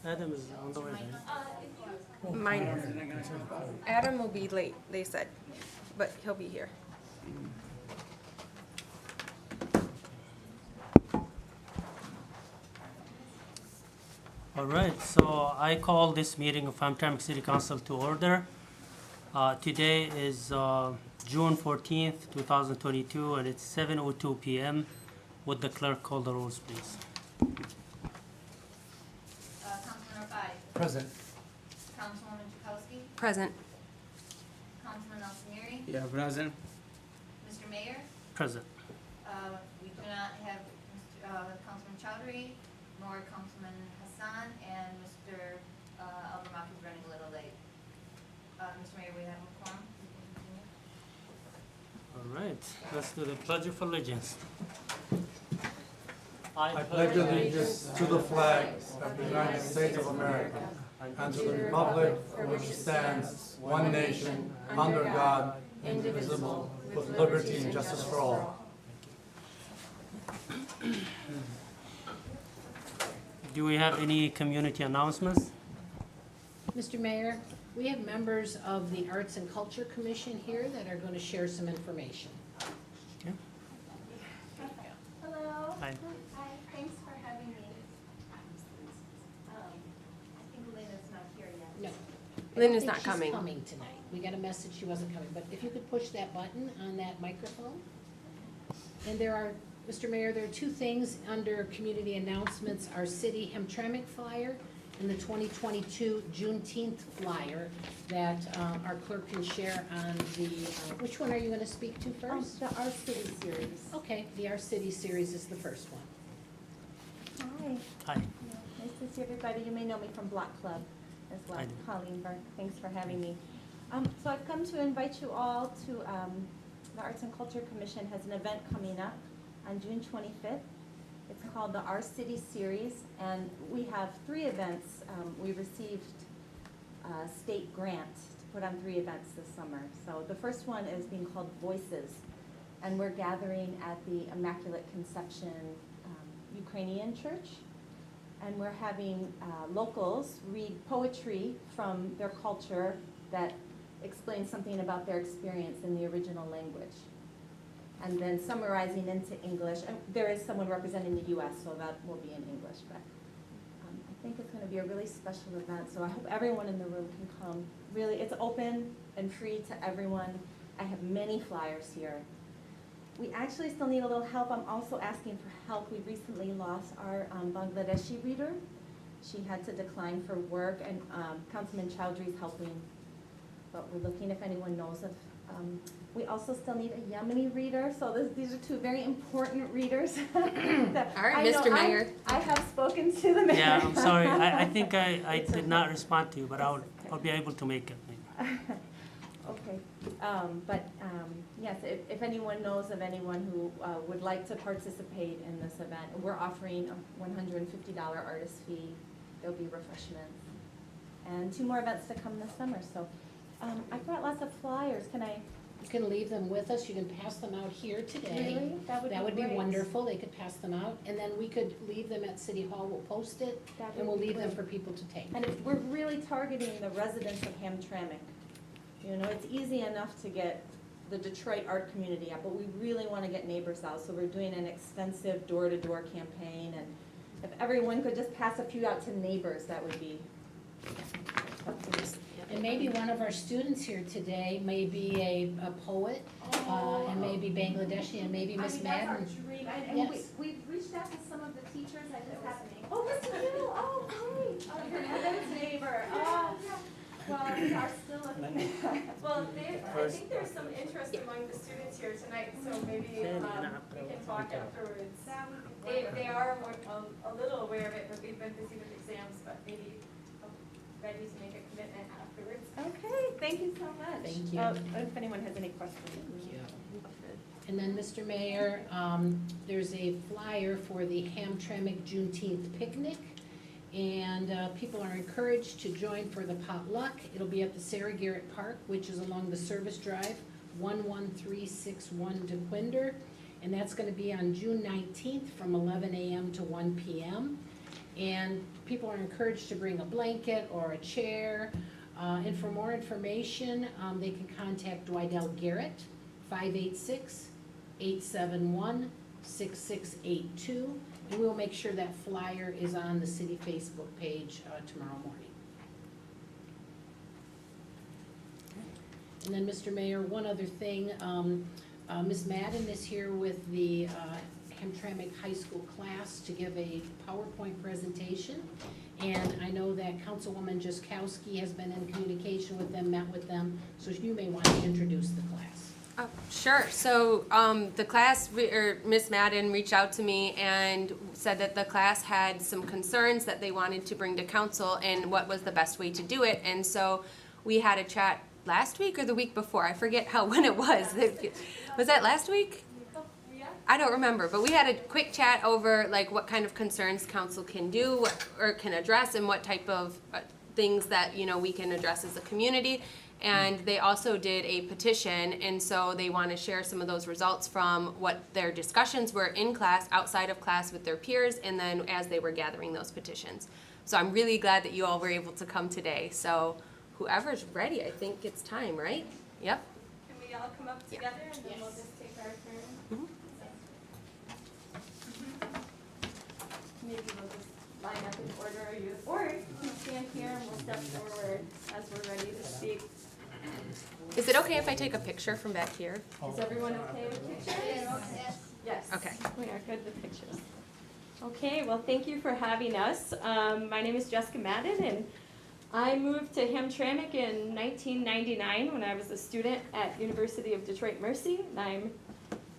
Adam is on the way, right? Mine. Adam will be late, they said, but he'll be here. All right, so I call this meeting of Hamtramck City Council to order. Today is June 14th, 2022, and it's 7:02 p.m. Would the clerk call the rolls, please? Councilman Rafai. Present. Councilwoman Chakowski. Present. Councilman Alcieri. Yeah, present. Mr. Mayor. Present. We do not have Councilman Chowdhury nor Councilman Hassan, and Mr. Alvermach is running a little late. Mr. Mayor, we have a quorum. All right, let's do the Pledge of Allegiance. I pledge allegiance to the flag of the United States of America and to the republic for which it stands, one nation, under God, indivisible, with liberty and justice for all. Do we have any community announcements? Mr. Mayor, we have members of the Arts and Culture Commission here that are going to share some information. Okay. Hello. Hi. Hi, thanks for having me. I think Lynn is not here yet. No. Lynn I is don't not think she's coming. coming tonight. We got a message she wasn't coming, but if you could push that button on that microphone. And there are, Mr. Mayor, there are two things under community announcements, our city Hamtramck flyer and the 2022 Juneteenth flyer that our clerk can share on the, which one are you going to speak to first? The Our City series. Okay, the Our City series is the first one. Hi. Hi. Nice to see everybody. You may know me from Block Club as well. I do. Colleen Burke, thanks for having me. So I've come to invite you all to, the Arts and Culture Commission has an event coming up on June 25th. It's called the Our City Series, and we have 3 events. We received a state grant to put on 3 events this summer. So the first one is being called Voices, and we're gathering at the Immaculate Conception Ukrainian Church, and we're having locals read poetry from their culture that explains something about their experience in the original language, and then summarizing into English. And there is someone representing the U.S., so that will be in English, but I think it's going to be a really special event, so I hope everyone in the room can come. Really, it's open and free to everyone. I have many flyers here. We actually still need a little help. I'm also asking for help. We recently lost our Bangladeshi reader. She had to decline for work, and Councilman Chowdhury is helping, but we're looking if anyone knows of. We also still need a Yemeni reader, so these are 2 very important readers. that All right, I know Mr. Mayor. I have spoken to the mayor. Yeah, I'm sorry. I think I did not respond to you, but I'll be able to make it. Okay, yes, if anyone knows of anyone who would like to participate in this event, we're offering a $150 artist fee. There'll be refreshments, and 2 more events to come this summer. So I brought lots of flyers. You can leave them with us. You can pass them out here today. Really? That would be great. wonderful. They could pass them out, and then we could leave them at City Hall. We'll post it, That and would we'll be leave them great. for people to take. And we're really targeting the residents of Hamtramck. You know, it's easy enough to get the Detroit art community out, but we really want to get neighbors out. So we're doing an extensive door-to-door campaign, and if everyone could just pass a few out to neighbors, that would be. And maybe one of our students here today may be a poet, and maybe Bangladeshi, and maybe Miss Madden. That's our dream. And Yes. we've reached out to some of the teachers. I just have. Oh, Miss Mcdougall. Oh, great. Oh, your Evan's neighbor. Oh, well, we are still looking. Well, I think there's some interest among the students here tonight, so maybe we can talk afterwards. They are a little aware of it, but we've been busy with exams, but maybe ready to make a commitment afterwards. Okay, thank you so much. Thank you. If anyone has any questions. And then, Mr. Mayor, there's a flyer for the Hamtramck Juneteenth picnic. And people are encouraged to join for the potluck. It'll be at the Sarah Garrett Park, which is along the Service Drive, 11361 DeQuinder. And that's going to be on June 19th from 11 a.m. to 1 p.m. And people are encouraged to bring a blanket or a chair. And for more information, they can contact Dwidell Garrett, 586-871-6682. And we'll make sure that flyer is on the city Facebook page tomorrow morning. And then, Mr. Mayor, one other thing, Ms. Madden is here with the Hamtramck High School class to give a PowerPoint presentation. And I know that Councilwoman Jaskowski has been in communication with them, met with them, so you may want to introduce the class. Sure. So the class, Miss Madden reached out to me and said that the class had some concerns that they wanted to bring to council and what was the best way to do it. And so we had a chat last week or the week before. I forget when it was. Was that last week? I don't remember, but we had a quick chat over like what kind of concerns council can do or can address and what type of things that we can address as a community. And they also did a petition, and so they want to share some of those results from what their discussions were in class, outside of class with their peers, and then as they were gathering those petitions. So I'm really glad that you all were able to come today. So whoever's ready, I think it's time, right? Yep. Can we all come up together and then we'll just take our turn? Mhm. Maybe we'll just line up in order, or you can stand here and we'll step forward as we're ready to speak. Is it okay if I take a picture from back here? Is everyone okay with pictures? Yes. Okay. We are good with pictures. Okay, well, thank you for having us. My name is Jessica Madden, and I moved to Hamtramck in 1999 when I was a student at University of Detroit Mercy, and I'm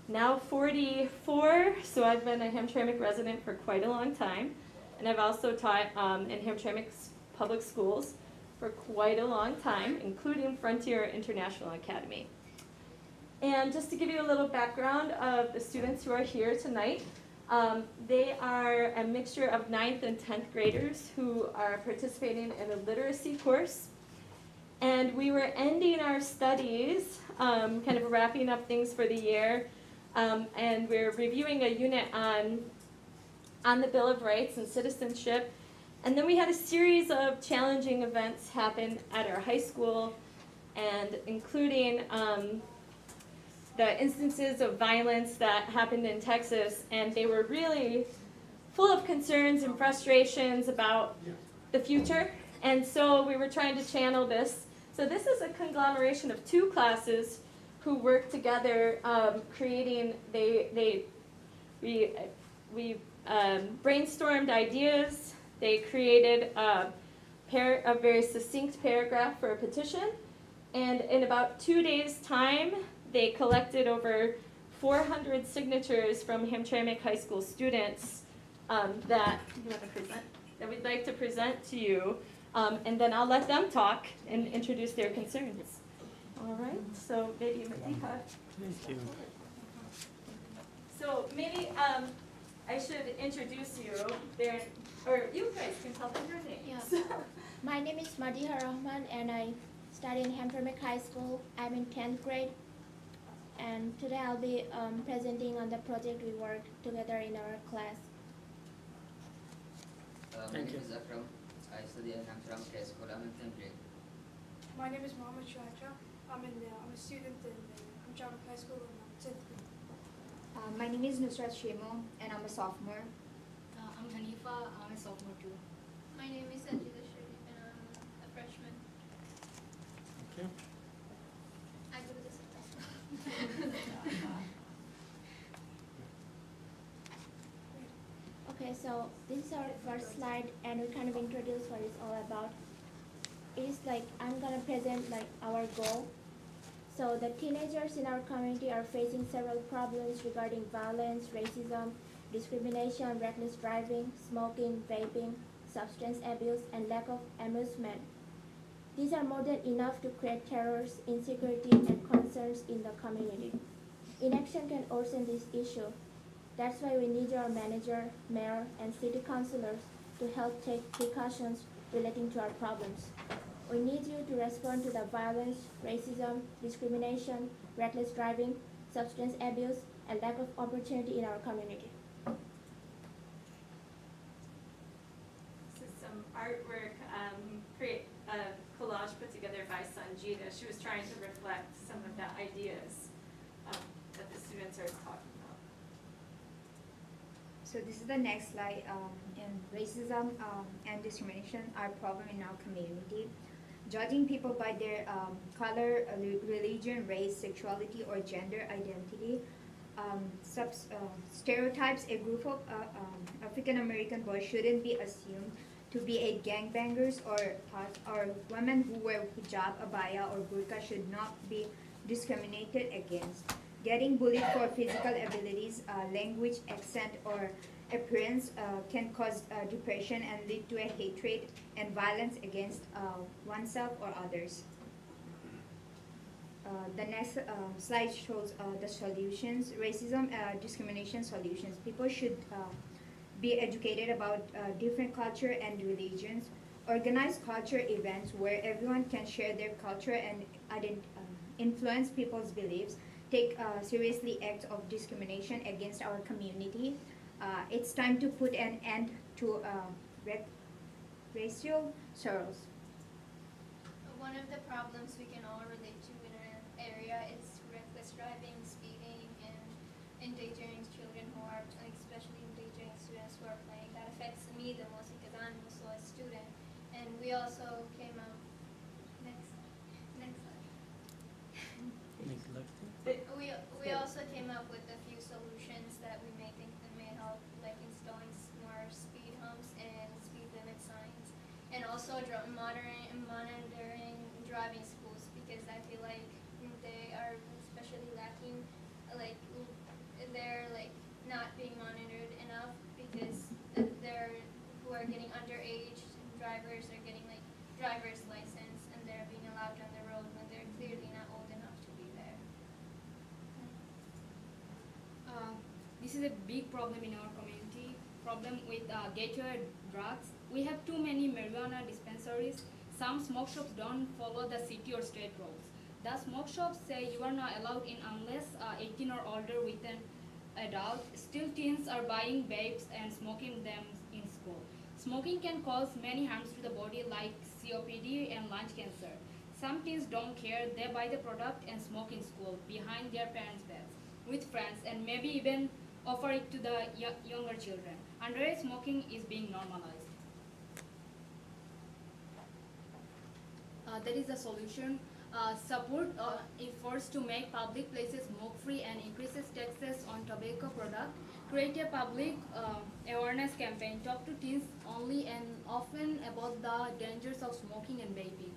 now 44, so I've been a Hamtramck resident for quite a long time. And I've also taught in Hamtramck's public schools for quite a long time, including Frontier International Academy. And just to give you a little background of the students who are here tonight, they are a mixture of 9th and 10th graders who are participating in a literacy course. And we were ending our studies, kind of wrapping up things for the year, and we're reviewing a unit on the Bill of Rights and citizenship. And then we had a series of challenging events happen at our high school, and including the instances of violence that happened in Texas, and they were really full of concerns and frustrations about the future. And so we were trying to channel this. So this is a conglomeration of two classes who worked together, creating. We brainstormed ideas. They created a very succinct paragraph for a petition, and in about 2 days' time, they collected over 400 signatures from Hamtramck High School students that we'd like to present to you, and then I'll let them talk and introduce their concerns. All right, so maybe Mcdougall. Thank you. So maybe I should introduce you there, or you guys can tell them your names. Yeah. My name is Madiha Rahman, and I study in Hamtramck High School. I'm in 10th grade, and today I'll be presenting on the project we worked together in our class. My name is Akram. I study at Hamtramck High School. I'm in 10th grade. My name is Mohammed Shuaja. I'm a student in Hamtramck High School in 10th grade. My name is Nusrat Shemo, and I'm a sophomore. I'm Hanifa. I'm a sophomore too. My name is Sajida Sharif, and I'm a freshman. Okay. I go to this class. Okay, so this is our first slide, and we kind of introduce what it's all about. It is like, I'm gonna present like our goal. So the teenagers in our community are facing several problems regarding violence, racism, discrimination, reckless driving, smoking, vaping, substance abuse, and lack of amusement. These are more than enough to create terrors, insecurity, and concerns in the community. Inaction can worsen this issue. That's why we need our manager, mayor, and city councilors to help take precautions relating to our problems. We need you to respond to the violence, racism, discrimination, reckless driving, substance abuse, and lack of opportunity in our community. artwork, collage put together by Sanjita. She was trying to reflect some of the ideas that the students are talking about. So this is the next slide. And racism and discrimination are a problem in our community. Judging people by their color, religion, race, sexuality, or gender identity stereotypes a group of African American boys shouldn't be assumed to be a gangbangers, or women who wear hijab, abaya, or burqa should not be discriminated against. Getting bullied for physical abilities, language, accent, or appearance can cause depression and lead to a hatred and violence against oneself or others. The next slide shows the solutions. Racism, discrimination solutions. People should be educated about different culture and religions. Organize culture events where everyone can share their culture and influence people's beliefs. Take seriously acts of discrimination against our community. It's time to put an end to racial sorrows. One of the problems we can all relate to in our area is reckless driving, speeding, and endangering children who are, like, especially endangering students who are playing. That affects me the most because I'm also a student. And we also came up, next slide. We also came up with a few solutions that we may think that may help, like installing more speed humps and speed limit signs, and also monitoring driving schools, because I feel like they are especially lacking, like they're like not being monitored enough, because they're who are getting underage drivers are getting like driver's license and they're being allowed on the road when they're clearly not old enough to be there. This is a big problem in our community. Problem with gateway drugs. We have too many marijuana dispensaries. Some smoke shops don't follow the city or state rules. The smoke shops say you are not allowed in unless 18 or older with an adult. Still, teens are buying vapes and smoking them in school. Smoking can cause many harms to the body like COPD and lung cancer. Some teens don't care. They buy the product and smoke in school behind their parents' beds with friends, and maybe even offer it to the younger children. Underage smoking is being normalized. There is a solution. Support efforts to make public places smoke-free and increases taxes on tobacco products. Create a public awareness campaign. Talk to teens only and often about the dangers of smoking and vaping.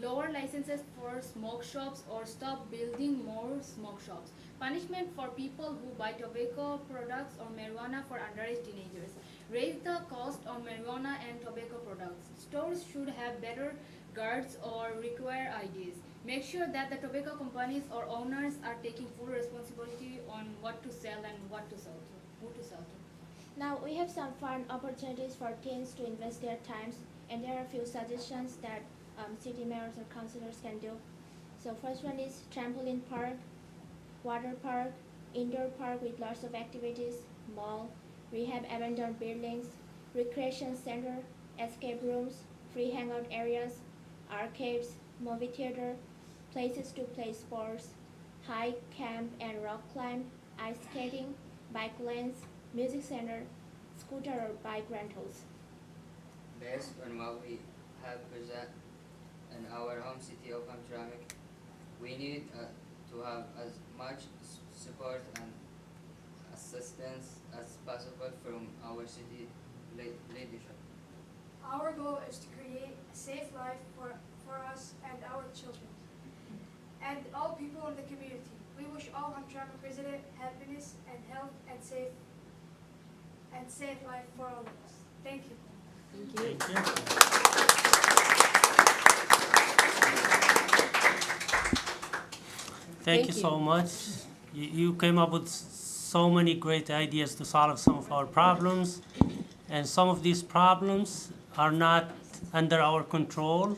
Lower licenses for smoke shops or stop building more smoke shops. Punishment for people who buy tobacco products or marijuana for underage teenagers. Raise the cost of marijuana and tobacco products. Stores should have better guards or require IDs. Make sure that the tobacco companies or owners are taking full responsibility on what to sell and what to sell to, who to sell to. Now we have some fun opportunities for teens to invest their times, and there are a few suggestions that city mayors or councilors can do. So first one is trampoline park, water park, indoor park with lots of activities, mall, rehab abandoned buildings, recreation center, escape rooms, free hangout areas, arcades, movie theater, places to play sports, hike, camp and rock climb, ice skating, bike lanes, music center, scooter or bike rentals. Based on what we have present in our home city of Hamtramck, we need to have as much support and assistance as possible from our city leadership. Our goal is to create a safe life for us and our children, and all people in the community. We wish all Hamtramck residents happiness and health and safe life for all of us. Thank you. Thank you. Thank you so much. You came up with so many great ideas to solve some of our problems, and some of these problems are not under our control.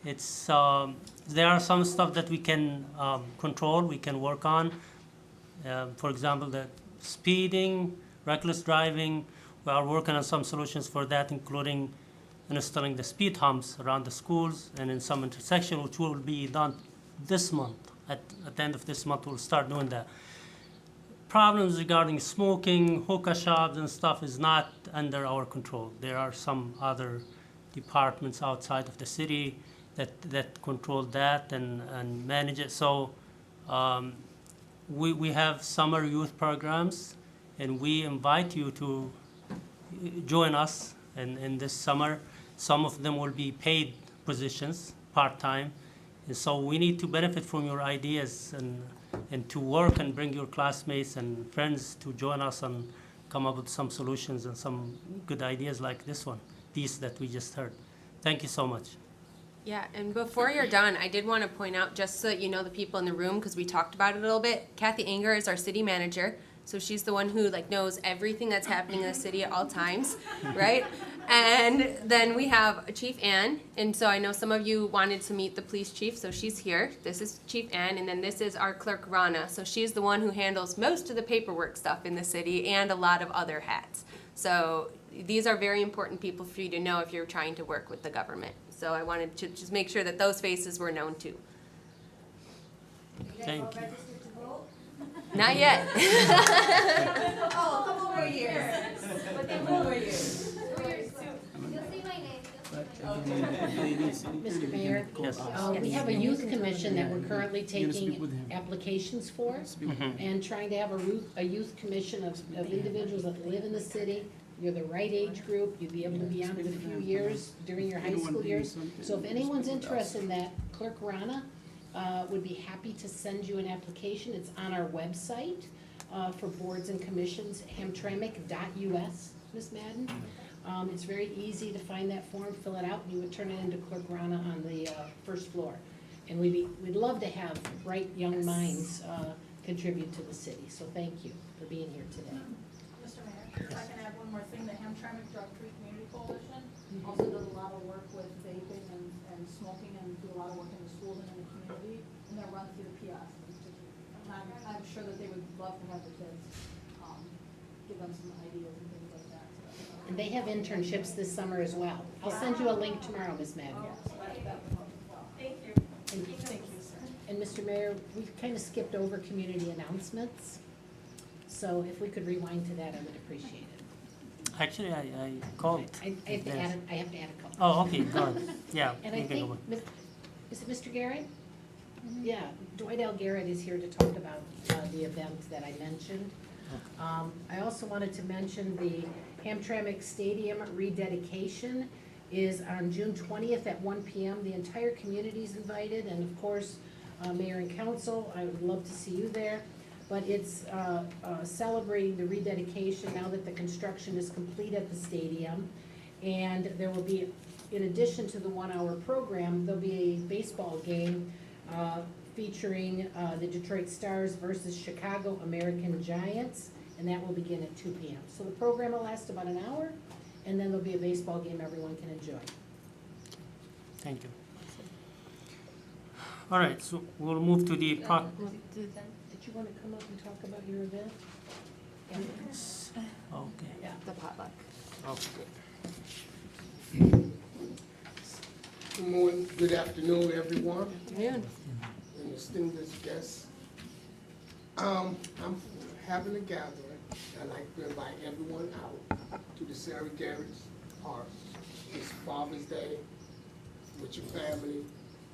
It's there are some stuff that we can control, we can work on. For example, the speeding, reckless driving. We are working on some solutions for that, including installing the speed humps around the schools and in some intersections, which will be done this month. At the end of this month, we'll start doing that. Problems regarding smoking, hookah shops and stuff is not under our control. There are some other departments outside of the city that control that and manage it. So we have summer youth programs, and we invite you to join us in this summer. Some of them will be paid positions, part-time. And so we need to benefit from your ideas and to work and bring your classmates and friends to join us and come up with some solutions and some good ideas like this one, these that we just heard. Thank you so much. Yeah, and before you're done, I did want to point out, just so that you know the people in the room, because we talked about it a little bit, Kathy Anger is our city manager. So she's the one who knows everything that's happening in the city at all times, right? And then we have Chief Ann, and so I know some of you wanted to meet the police chief, so she's here. This is Chief Ann, and then this is our clerk Rana. So she's the one who handles most of the paperwork stuff in the city and a lot of other hats. So these are very important people for you to know if you're trying to work with the government. So I wanted to just make sure that those faces were known too. Thank you. Not yet. Oh, come over here. But then come over here. You'll see my name. Mr. Mayor, Yes. we have a youth commission that we're currently taking applications for, and trying to have a youth commission of individuals that live in the city. You're the right age group, you'd be able to be on it a few years during your high school years. So if anyone's interested in that, Clerk Rana would be happy to send you an application. It's on our website for boards and commissions, hamtramck.us, Ms. Madden. It's very easy to find that form, fill it out, and you would turn it into Clerk Rana on the first floor. And we'd love to have bright young minds contribute to the city. So thank you for being here today. Mr. Mayor, if I can add one more thing, the Hamtramck Drug-Free Community Coalition also does a lot of work with vaping and smoking, and do a lot of work in the schools and in the community, and they're run through the PS Institute. And I'm sure that they would love to have the kids, give them some ideas and things like that. So, And they have internships this summer as well. I'll send you a link tomorrow, Ms. Madden. Thank you. Thank you, sir. And Mr. Mayor, we kind of skipped over community announcements. So if we could rewind to that, I would appreciate it. Actually, I called. I have to add a couple. Oh, okay, go ahead. Yeah. And I you can go think, on. is it Mr. Garrett? Yeah, Dwight L. Garrett is here to talk about the event that I mentioned. I also wanted to mention the Hamtramck Stadium rededication is on June 20th at 1 p.m. The entire community is invited, and of course, Mayor and Council, I would love to see you there. But it's celebrating the rededication now that the construction is complete at the stadium. And there will be, in addition to the 1 hour program, there'll be a baseball game featuring the Detroit Stars versus Chicago American Giants, and that will begin at 2 p.m. So the program will last about an hour, and then there'll be a baseball game everyone can enjoy. Thank you. All right, so we'll move to the Did you want to come up and talk about your event? Okay. Yeah. The potluck. Okay. Good morning, good afternoon, everyone, Afternoon. and distinguished guests. I'm having a gathering. I'd like to invite everyone out to the Sarah Garrett's Park. It's Father's Day with your family.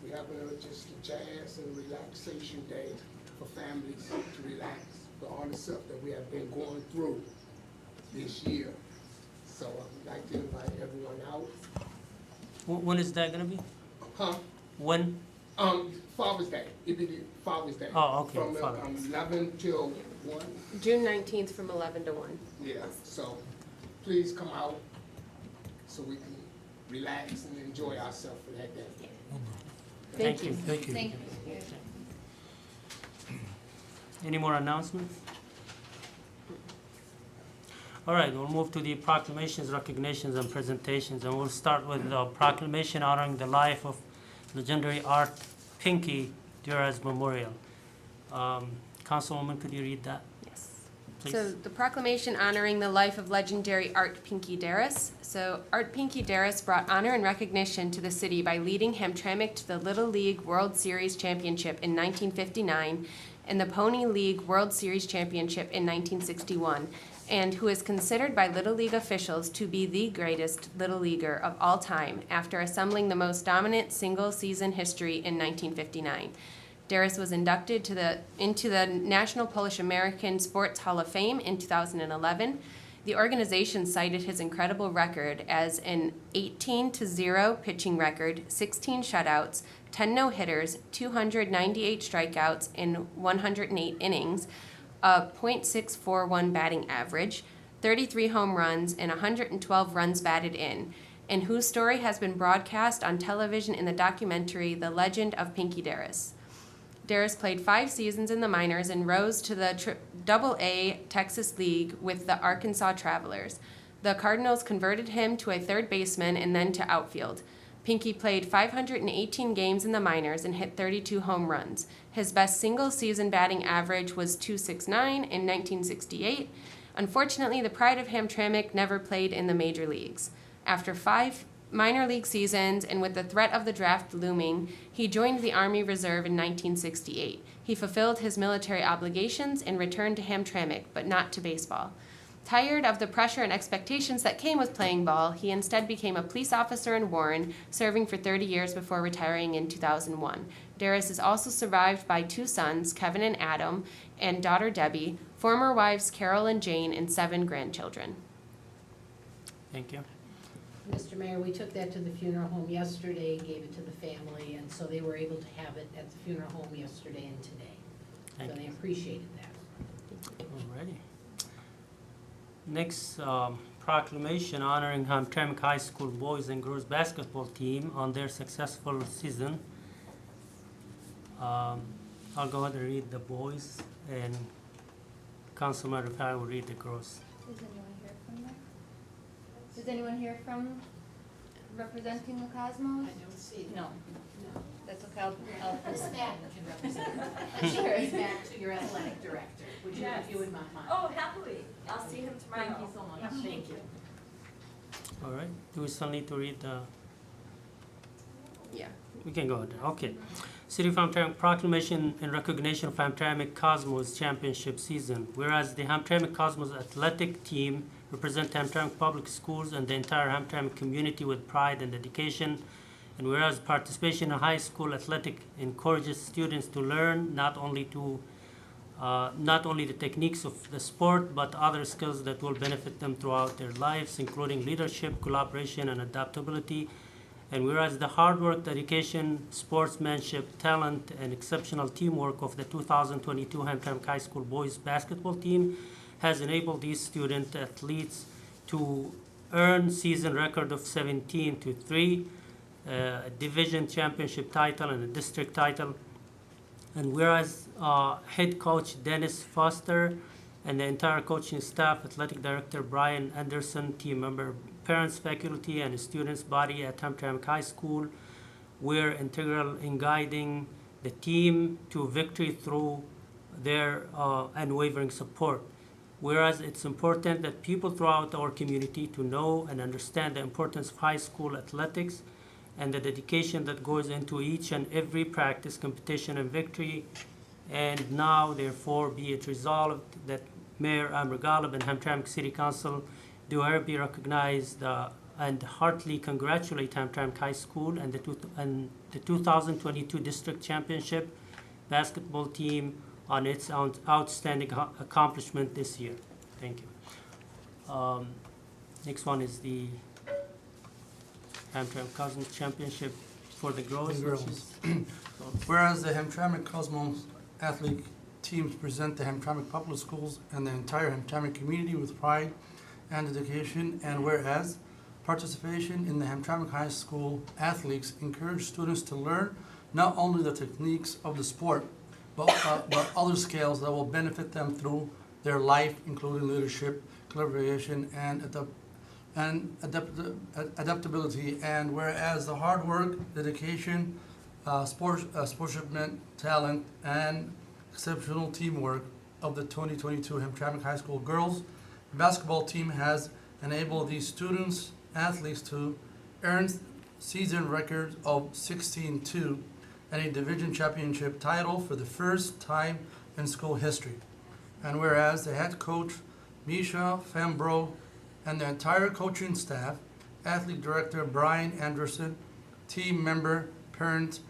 We're having just a jazz and relaxation day for families to relax for all the stuff that we have been going through this year. So I'd like to invite everyone out. When is that gonna be? Huh? When? Father's Day. It'd be Father's Day. Oh, okay, From Father's Day. 11 till 1. June 19th from 11 to 1. Yeah, so please come out so we can relax and enjoy ourselves for that day. Thank you. Thank you. Any more announcements? All right, we'll move to the proclamations, recognitions, and presentations, and we'll start with the proclamation honoring the life of legendary Art Pinky Duras Memorial. Councilwoman, could you read that? Yes. please. So the proclamation honoring the life of legendary Art Pinky Darris. So Art Pinky Darris brought honor and recognition to the city by leading Hamtramck to the Little League World Series Championship in 1959 and the Pony League World Series Championship in 1961, and who is considered by Little League officials to be the greatest Little Leaguer of all time after assembling the most dominant single-season history in 1959. Darris was inducted into the National Polish American Sports Hall of Fame in 2011. The organization cited his incredible record as an 18-0 pitching record, 16 shutouts, 10 no-hitters, 298 strikeouts in 108 innings, a .641 batting average, 33 home runs, and 112 runs batted in, and whose story has been broadcast on television in the documentary The Legend of Pinky Darris. Darris played 5 seasons in the minors and rose to the AA Texas League with the Arkansas Travelers. The Cardinals converted him to a third baseman and then to outfield. Pinky played 518 games in the minors and hit 32 home runs. His best single-season batting average was .269 in 1968. Unfortunately, the pride of Hamtramck never played in the major leagues. After 5 minor league seasons and with the threat of the draft looming, he joined the Army Reserve in 1968. He fulfilled his military obligations and returned to Hamtramck, but not to baseball. Tired of the pressure and expectations that came with playing ball, he instead became a police officer in Warren, serving for 30 years before retiring in 2001. Darris is also survived by 2 sons, Kevin and Adam, and daughter Debbie, former wives Carol and Jane, and 7 grandchildren. Thank you. Mr. Mayor, we took that to the funeral home yesterday, gave it to the family, and so they were able to have it at the funeral home yesterday and today. Thank So you. they appreciated that. Alrighty. Next, proclamation honoring Hamtramck High School boys and girls basketball team on their successful season. I'll go ahead and read the boys, and Councilman Rafai will read the girls. Does anyone hear from them? Does anyone hear from representing the Cosmos? I don't see No. No. That's okay, I'll. Ms. Madden can represent. Sure. She's back to your athletic director. Would you, if you would mind? Oh, happily. I'll see him tomorrow. Thank you so much. Thank you. All right, do we still need to read the? Yeah. We can go ahead. Okay. City of Hamtramck proclamation in recognition of Hamtramck Cosmos championship season. Whereas the Hamtramck Cosmos athletic team represent Hamtramck public schools and the entire Hamtramck community with pride and dedication. And whereas participation in high school athletic encourages students to learn not only the techniques of the sport, but other skills that will benefit them throughout their lives, including leadership, collaboration, and adaptability. And whereas the hard work, dedication, sportsmanship, talent, and exceptional teamwork of the 2022 Hamtramck High School boys basketball team has enabled these student athletes to earn season record of 17-3, a division championship title and a district title. And whereas head coach Dennis Foster and the entire coaching staff, athletic director Brian Anderson, team member, parents, faculty, and students body at Hamtramck High School were integral in guiding the team to victory through their unwavering support. Whereas it's important that people throughout our community to know and understand the importance of high school athletics and the dedication that goes into each and every practice, competition, and victory. And now, therefore, be it resolved that Mayor Mcdougall and Hamtramck City Council do hereby recognize and heartily congratulate Hamtramck High School and the 2022 District Championship basketball team on its outstanding accomplishment this year. Thank you. Next one is the Hamtramck Cosmos Championship for the girls. Whereas the Hamtramck Cosmos athlete teams present the Hamtramck public schools and the entire Hamtramck community with pride and dedication, and whereas participation in the Hamtramck High School athletes encourage students to learn not only the techniques of the sport, but other skills that will benefit them through their life, including leadership, collaboration, and adaptability. And whereas the hard work, dedication, sportsmanship, talent, and exceptional teamwork of the 2022 Hamtramck High School girls basketball team has enabled these students, athletes to earn season records of 16-2 and a division championship title for the first time in school history. And whereas the head coach, Misha Fambro, and the entire coaching staff, athlete director Brian Anderson, team member, parents,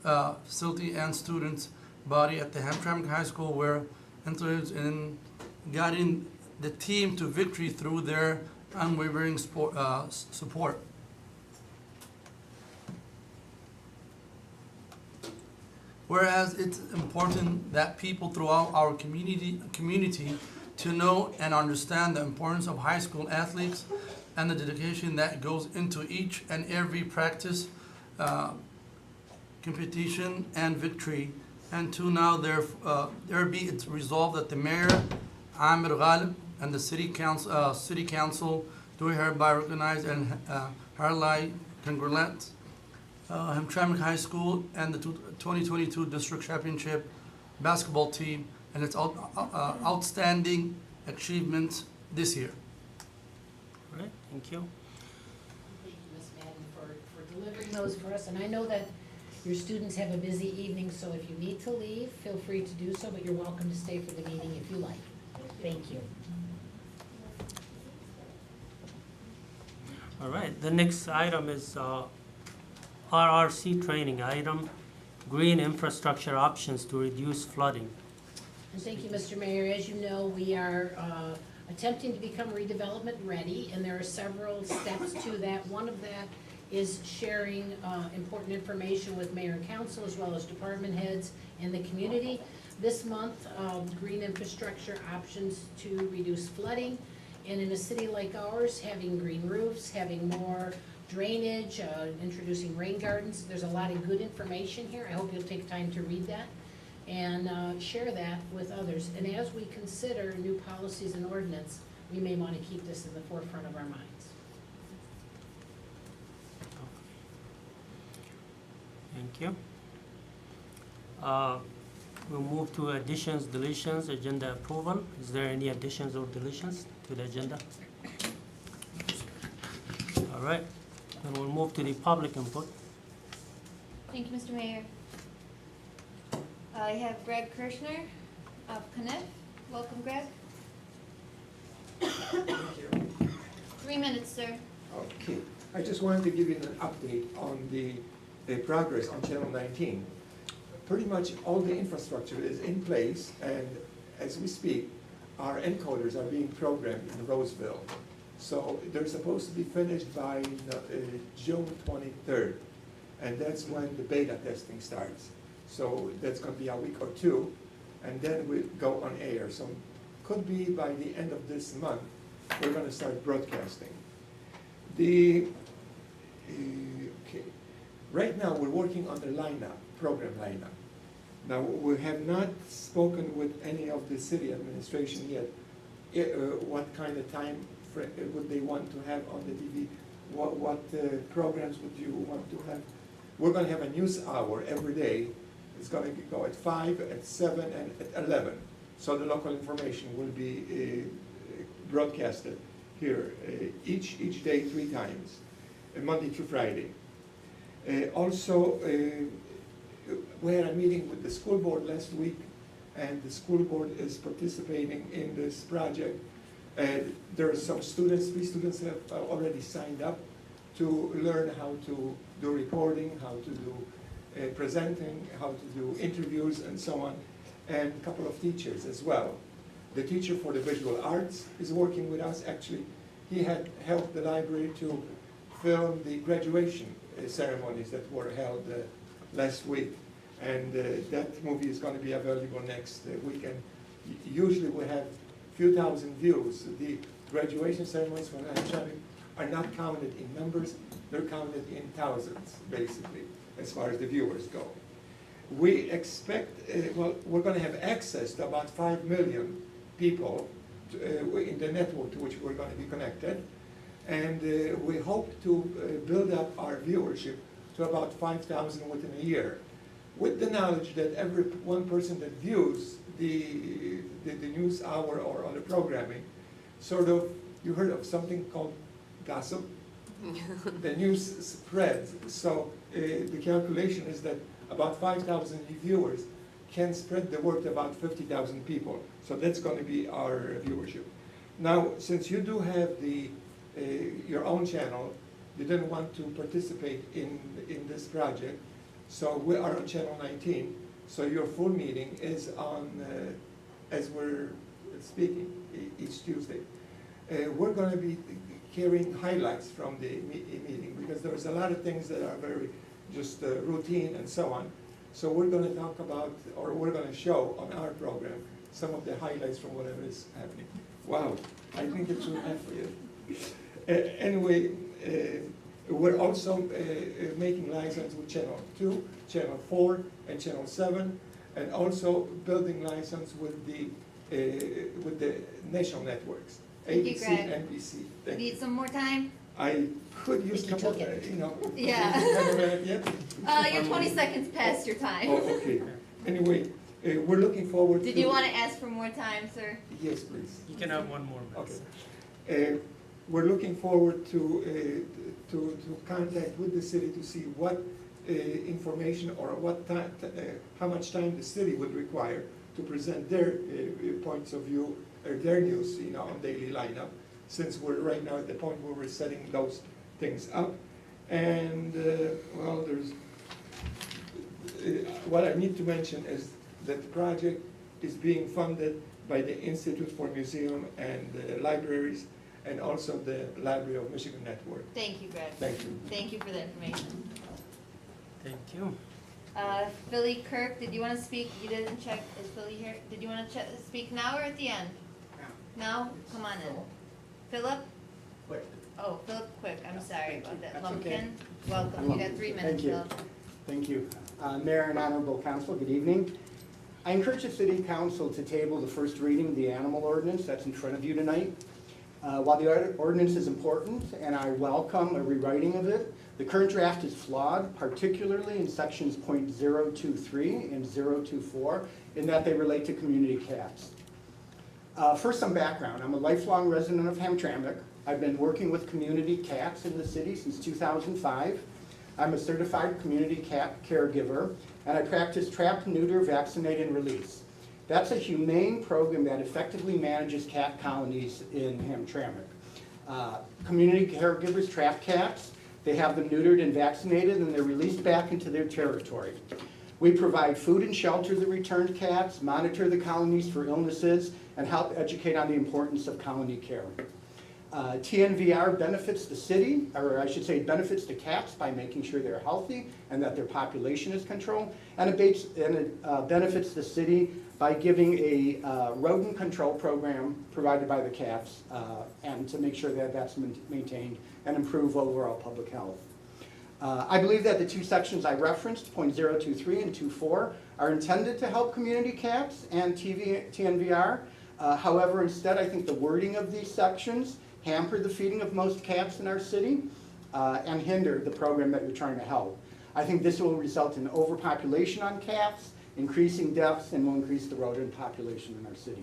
facility and students body at the Hamtramck High School were interested in guiding the team to victory through their unwavering support. Whereas it's important that people throughout our community to know and understand the importance of high school athletes and the dedication that goes into each and every practice, competition, and victory. And to now there be it's resolved that the mayor, Mcdougall, and the city council do hereby recognize and highlight, congratulate Hamtramck High School and the 2022 District Championship basketball team and its outstanding achievements this year. All right, thank you. Thank you, Ms. Madden, for delivering those for us. And I know that your students have a busy evening, so if you need to leave, feel free to do so, but you're welcome to stay for the meeting if you like. Thank you. All right, the next item is RRC training item, green infrastructure options to reduce flooding. And thank you, Mr. Mayor. As you know, we are attempting to become redevelopment ready, and there are several steps to that. One of that is sharing important information with mayor and council as well as department heads and the community. This month, green infrastructure options to reduce flooding. And in a city like ours, having green roofs, having more drainage, introducing rain gardens, there's a lot of good information here. I hope you'll take time to read that and share that with others. And as we consider new policies and ordinance, we may want to keep this in the forefront of our minds. Thank you. We'll move to additions, deletions, agenda approval. Is there any additions or deletions to the agenda? All right, then we'll move to the public input. Thank you, Mr. Mayor. I have Greg Kirshner of Connect. Welcome, Greg. Thank you. 3 minutes, sir. Okay, I just wanted to give you an update on the progress on Channel 19. Pretty much all the infrastructure is in place, and as we speak, our encoders are being programmed in Roseville. So they're supposed to be finished by June 23rd, and that's when the beta testing starts. So that's going to be a week or two, and then we go on air. So could be by the end of this month, we're going to start broadcasting. Okay. Right now, we're working on the lineup, program lineup. Now, we have not spoken with any of the city administration yet. What kind of time would they want to have on the TV? What programs would you want to have? We're going to have a news hour every day. It's going to go at 5, at 7, and at 11. So the local information will be broadcasted here each day 3 times, Monday through Friday. Also, we had a meeting with the school board last week, and the school board is participating in this project. There are some students, 3 students have already signed up to learn how to do reporting, how to do presenting, how to do interviews, and so on, and a couple of teachers as well. The teacher for the visual arts is working with us. Actually, he had helped the library to film the graduation ceremonies that were held last week, and that movie is going to be available next weekend. Usually we have a few thousand views. The graduation ceremonies for Hamtramck are not counted in numbers, they're counted in thousands, basically, as far as the viewers go. We expect, well, we're going to have access to about 5 million people in the network to which we're going to be connected. And we hope to build up our viewership to about 5,000 within a year, with the knowledge that every one person that views the news hour or other programming, sort of, you heard of something called gossip? The news spreads. So the calculation is that about 5,000 viewers can spread the word to about 50,000 people. So that's going to be our viewership. Now, since you do have your own channel, you didn't want to participate in this project, so we are on channel 19. So your full meeting is on, as we're speaking, each Tuesday. We're going to be carrying highlights from the meeting because there's a lot of things that are very just routine and so on. So we're going to talk about, or we're going to show on our program some of the highlights from whatever is happening. Wow, I think it's too hard for you. Anyway, we're also making license with Channel 2, Channel 4, and Channel 7, and also building license with the national networks, Thank you, ABC, Greg. NBC. Need some more time? I could use a couple, Yeah. Have a minute yet? You're 20 seconds past your time. Oh, okay. Anyway, we're looking forward to... Did you want to ask for more time, sir? Yes, please. You can have one more minute. Okay. We're looking forward to contact with the city to see what information or what time, how much time the city would require to present their points of view or their news, on daily lineup, since we're right now at the point where we're setting those things up. And well, there's what I need to mention is that the project is being funded by the Institute for Museum and Libraries, and also the Library of Michigan Network. Thank you, Greg. Thank you. Thank you for the information. Thank you. Philly Kirk, did you want to speak? You didn't check. Is Philly here? Did you want to speak now or at the end? Now? Come on in. Philip? Quick. Oh, Philip Quick. I'm sorry about that. That's Lumpkin, okay. welcome. You got 3 minutes, Thank you. Philip. Thank you. Mayor and Honorable Council, good evening. I encourage the City Council to table the first reading of the animal ordinance that's in front of you tonight. While the ordinance is important and I welcome a rewriting of it, the current draft is flawed, particularly in sections .023 and .024, in that they relate to community cats. First, some background. I'm a lifelong resident of Hamtramck. I've been working with community cats in the city since 2005. I'm a certified community cat caregiver, and I practice trap, neuter, vaccinate, and release. That's a humane program that effectively manages cat colonies in Hamtramck. Community caregivers trap cats. They have them neutered and vaccinated, and they're released back into their territory. We provide food and shelter to the returned cats, monitor the colonies for illnesses, and help educate on the importance of colony care. TNVR benefits the city, or I should say benefits the cats by making sure they're healthy and that their population is controlled, and it benefits the city by giving a rodent control program provided by the cats and to make sure that that's maintained and improve overall public health. I believe that the two sections I referenced, .023 and .24, are intended to help community cats and TNVR. However, instead, I think the wording of these sections hamper the feeding of most cats in our city and hinder the program that you're trying to help. I think this will result in overpopulation on cats, increasing deaths, and will increase the rodent population in our city.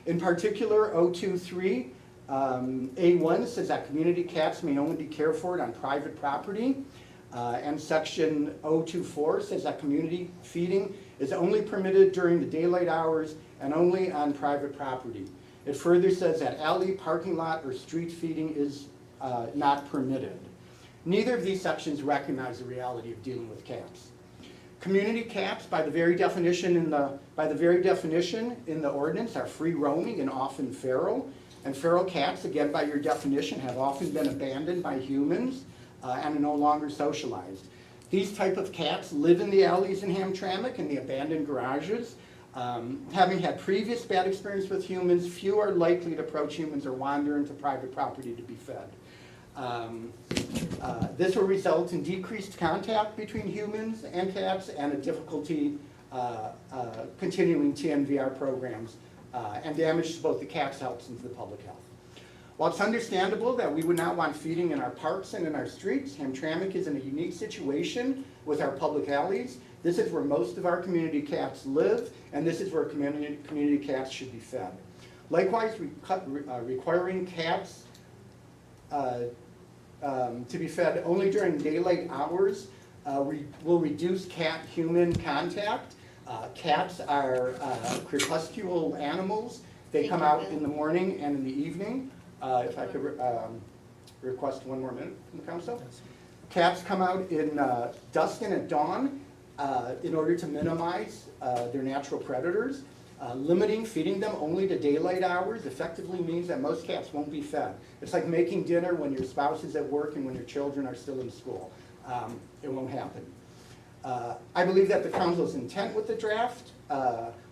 In particular, 023, A1 says that community cats may only be cared for on private property, and section 024 says that community feeding is only permitted during the daylight hours and only on private property. It further says that alley, parking lot, or street feeding is not permitted. Neither of these sections recognize the reality of dealing with cats. Community cats, by the very definition in the ordinance, are free roaming and often feral. And feral cats, again by your definition, have often been abandoned by humans and are no longer socialized. These type of cats live in the alleys in Hamtramck and the abandoned garages. Having had previous bad experience with humans, few are likely to approach humans or wander into private property to be fed. This will result in decreased contact between humans and cats and a difficulty continuing TNVR programs and damage to both the cat's health and to the public health. While it's understandable that we would not want feeding in our parks and in our streets, Hamtramck is in a unique situation with our public alleys. This is where most of our community cats live, and this is where community cats should be fed. Likewise, requiring cats to be fed only during daylight hours will reduce cat-human contact. Cats are crepuscular animals. They come out in the morning and in the evening. If I could request 1 more minute from the council. Cats come out in dusk and at dawn in order to minimize their natural predators. Limiting feeding them only to daylight hours effectively means that most cats won't be fed. It's like making dinner when your spouse is at work and when your children are still in school. It won't happen. I believe that the council's intent with the draft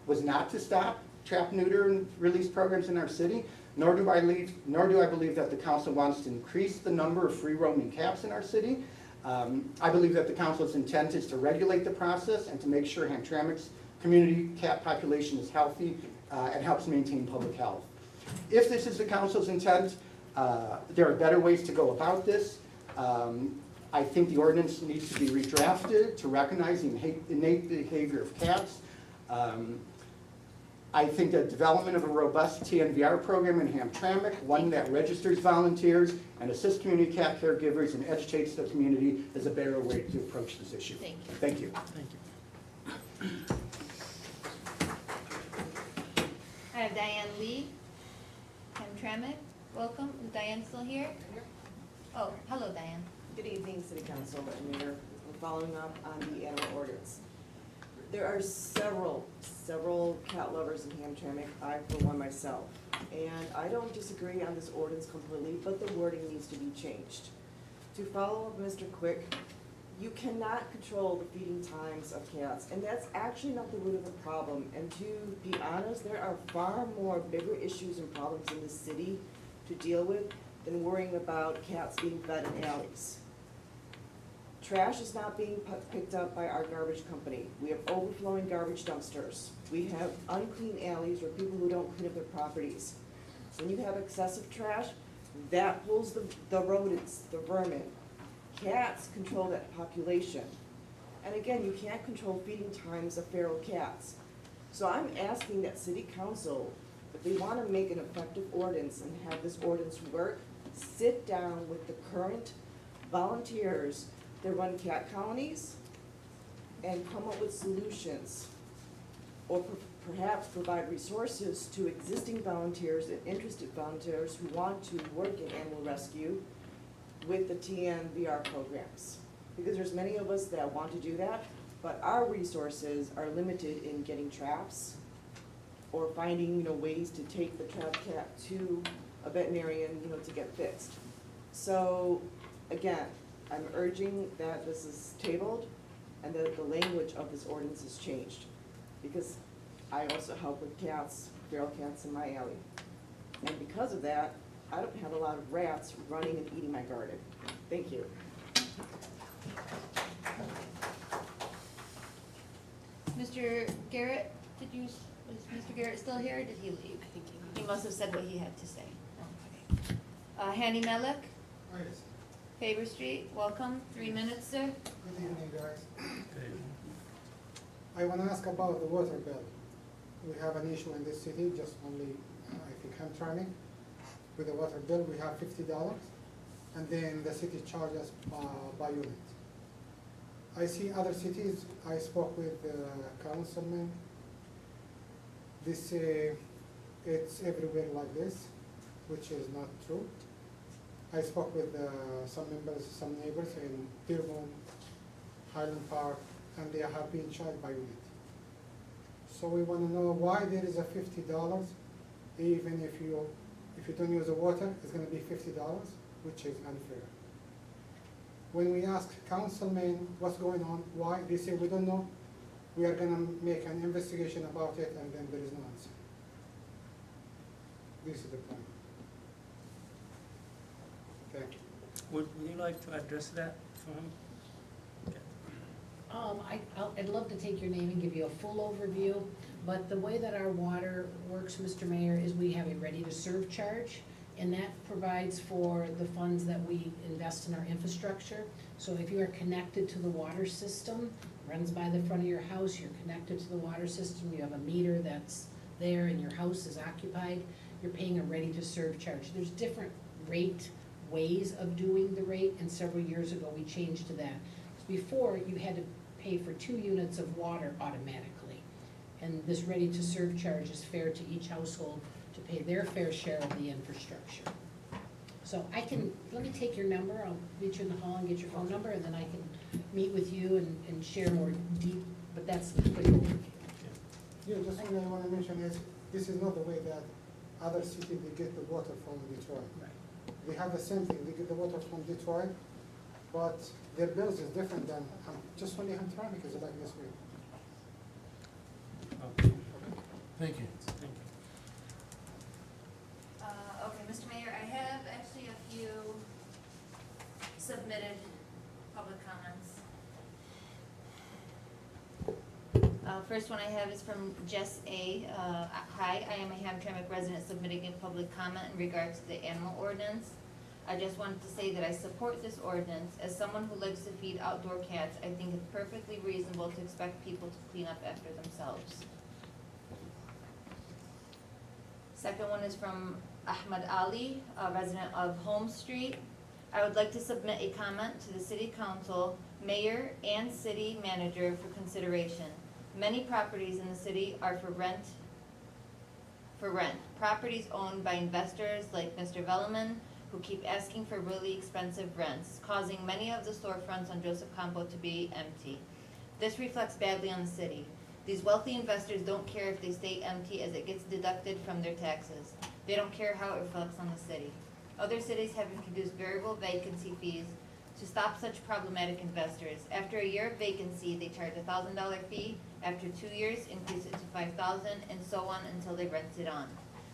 was not to stop trap, neuter, and release programs in our city, nor do I believe that the council wants to increase the number of free-roaming cats in our city. I believe that the council's intent is to regulate the process and to make sure Hamtramck's community cat population is healthy and helps maintain public health. If this is the council's intent, there are better ways to go about this. I think the ordinance needs to be redrafted to recognize the innate behavior of cats. I think that development of a robust TNVR program in Hamtramck, one that registers volunteers and assists community cat caregivers and educates the community, is a better way to approach this issue. Thank you. Thank you. I have Diane Lee, Hamtramck. Welcome. Is Diane still here? Oh, hello, Diane. Good evening, City Council and Mayor. We're following up on the animal ordinance. There are several cat lovers in Hamtramck, I for one myself. And I don't disagree on this ordinance completely, but the wording needs to be changed. To follow up Mr. Quick, you cannot control the feeding times of cats, and that's actually not the root of the problem. And to be honest, there are far more bigger issues and problems in this city to deal with than worrying about cats being fed in alleys. Trash is not being picked up by our garbage company. We have overflowing garbage dumpsters. We have unclean alleys where people who don't clean up their properties. When you have excessive trash, that pulls the rodents, the vermin. Cats control that population. And again, you can't control feeding times of feral cats. So I'm asking that City Council, if they want to make an effective ordinance and have this ordinance work, sit down with the current volunteers that run cat colonies and come up with solutions, or perhaps provide resources to existing volunteers and interested volunteers who want to work in animal rescue with the TNVR programs. Because there's many of us that want to do that, but our resources are limited in getting traps or finding, ways to take the trapped cat to a veterinarian, to get fixed. So again, I'm urging that this is tabled and that the language of this ordinance is changed, because I also help with cats, feral cats in my alley. And because of that, I don't have a lot of rats running and eating my garden. Thank you. Mr. Garrett, is Mr. Garrett still here, or did he leave? I think he must have said what he had to say. Okay. Hanny Mellick? Yes. Faber Street, welcome. 3 minutes, sir. Good evening, guys. I want to ask about the water bill. We have an issue in this city, just only, I think, Hamtramck. With the water bill, we have $50, and then the city charges by unit. I see other cities, I spoke with the councilman. They say it's everywhere like this, which is not true. I spoke with some neighbors in Dearborn, Highland Park, and they have been charged by unit. So we want to know why there is a $50, even if you don't use the water, it's going to be $50, which is unfair. When we ask councilmen what's going on, why, they say we don't know. We are going to make an investigation about it, and then there is no answer. This is the point. Thank you. Would you like to address that for him? I'd love to take your name and give you a full overview, but the way that our water works, Mr. Mayor, is we have a ready-to-serve charge, and that provides for the funds that we invest in our infrastructure. So if you are connected to the water system, runs by the front of your house, you're connected to the water system, you have a meter that's there and your house is occupied, you're paying a ready-to-serve charge. There's different rate ways of doing the rate, and several years ago we changed to that. Before, you had to pay for 2 units of water automatically. And this ready-to-serve charge is fair to each household to pay their fair share of the infrastructure. So I can, let me take your number, I'll meet you in the hall and get your phone number, and then I can meet with you and share more deep, but that's the quick overview. Yeah, just something I want to mention is, this is not the way that other cities, they get the water from Detroit. Right. They have the same thing, they get the water from Detroit, but their bills is different than, just only Hamtramck is like this way. Thank you. Okay, Mr. Mayor, I have actually a few submitted public comments. First one I have is from Jess A. Hi, I am a Hamtramck resident submitting a public comment in regards to the animal ordinance. I just wanted to say that I support this ordinance. As someone who likes to feed outdoor cats, I think it's perfectly reasonable to expect people to clean up after themselves. Second one is from Ahmad Ali, a resident of Home Street. I would like to submit a comment to the City Council, Mayor, and City Manager for consideration. Many properties in the city are for rent. Properties owned by investors like Mr. Velleman, who keep asking for really expensive rents, causing many of the storefronts on Joseph Campo to be empty. This reflects badly on the city. These wealthy investors don't care if they stay empty as it gets deducted from their taxes. They don't care how it reflects on the city. Other cities have introduced variable vacancy fees to stop such problematic investors. After a year of vacancy, they charge a $1,000 fee. After 2 years, increase it to $5,000, and so on until they rent it on.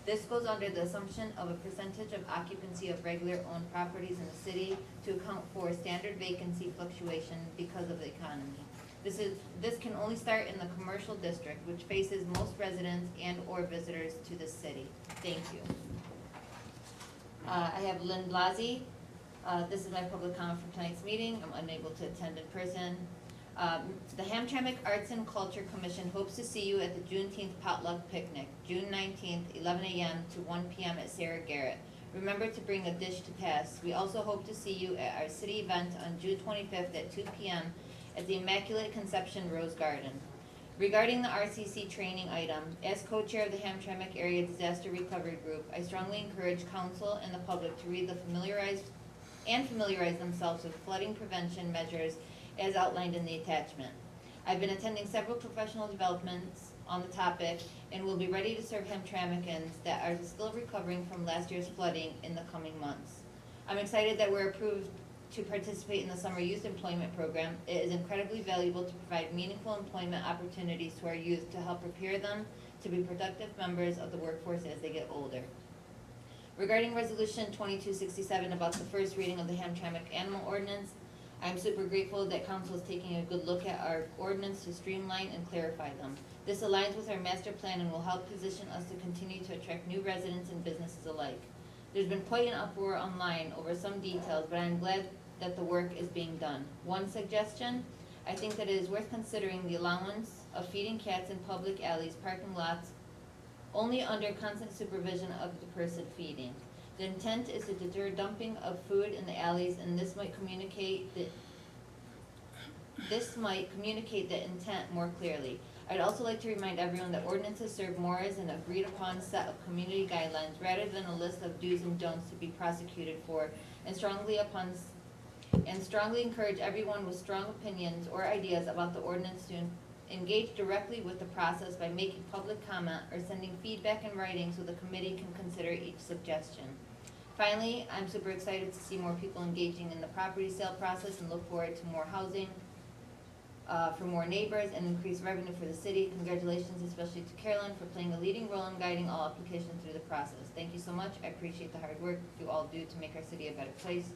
This goes under the assumption of a percentage of occupancy of regular owned properties in the city to account for standard vacancy fluctuation because of the economy. This can only start in the commercial district, which faces most residents and or visitors to the city. Thank you. I have Lynn Blasey. This is my public comment for tonight's meeting. I'm unable to attend in person. The Hamtramck Arts and Culture Commission hopes to see you at the Juneteenth potluck picnic, June 19th, 11 a.m. to 1 p.m. at Sarah Garrett. Remember to bring a dish to pass. We also hope to see you at our city event on June 25th at 2 p.m. at the Immaculate Conception Rose Garden. Regarding the RCC training item, as co-chair of the Hamtramck Area Disaster Recovery Group, I strongly encourage council and the public to read familiarize themselves with flooding prevention measures as outlined in the attachment. I've been attending several professional developments on the topic and will be ready to serve Hamtramckans that are still recovering from last year's flooding in the coming months. I'm excited that we're approved to participate in the Summer Youth Employment Program. It is incredibly valuable to provide meaningful employment opportunities to our youth to help prepare them to be productive members of the workforce as they get older. Regarding Resolution 2267 about the first reading of the Hamtramck Animal Ordinance, I'm super grateful that Council is taking a good look at our ordinance to streamline and clarify them. This aligns with our master plan and will help position us to continue to attract new residents and businesses alike. There's been quite an uproar online over some details, but I'm glad that the work is being done. One suggestion, I think that it is worth considering the allowance of feeding cats in public alleys, parking lots, only under constant supervision of the person feeding. The intent is to deter dumping of food in the alleys, and this might communicate the intent more clearly. I'd also like to remind everyone that ordinances serve more as an agreed upon set of community guidelines rather than a list of do's and don'ts to be prosecuted for, and strongly encourage everyone with strong opinions or ideas about the ordinance to engage directly with the process by making public comment or sending feedback in writing so the committee can consider each suggestion. Finally, I'm super excited to see more people engaging in the property sale process and look forward to more housing for more neighbors and increased revenue for the city. Congratulations especially to Carolyn for playing a leading role in guiding all applications through the process. Thank you so much. I appreciate the hard work you all do to make our city a better place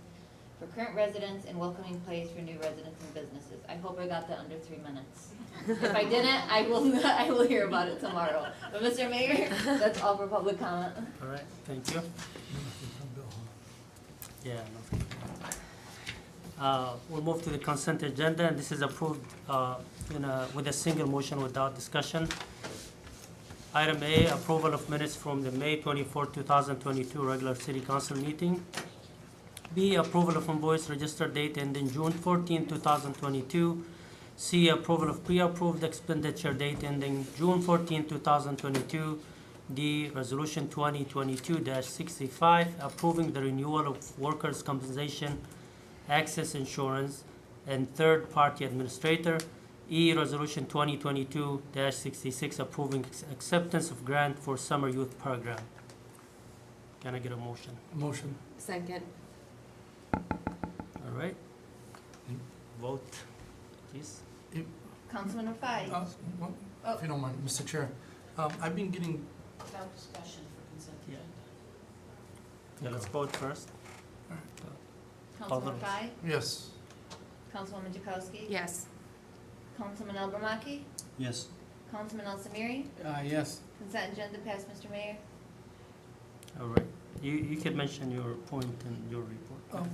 for current residents and welcoming place for new residents and businesses. I hope I got that under 3 minutes. If I didn't, I will hear about it tomorrow. But Mr. Mayor, that's all for public comment. All right, thank you. Yeah, no. We'll move to the consent agenda, and this is approved with a single motion without discussion. Item A, approval of minutes from the May 24, 2022 regular city council meeting. B, approval of invoice registered date ending June 14, 2022. C, approval of pre-approved expenditure date ending June 14, 2022. D, resolution 2022-65, approving the renewal of workers' compensation access insurance and third-party administrator. E, resolution 2022-66, approving acceptance of grant for summer youth program. Can I get a motion? Motion. Second. All right. Vote, please. Councilman Rafai. If you don't mind, Mr. Chair, I've been getting. Without discussion for consent Yeah. agenda. Yeah, let's vote first. Councilman Rafai. Yes. Councilwoman Jakowski. Yes. Councilman Albermaki. Yes. Councilman Al Samiri. Yes. Consent agenda passed, Mr. Mayor. All right. You can mention your point in your report.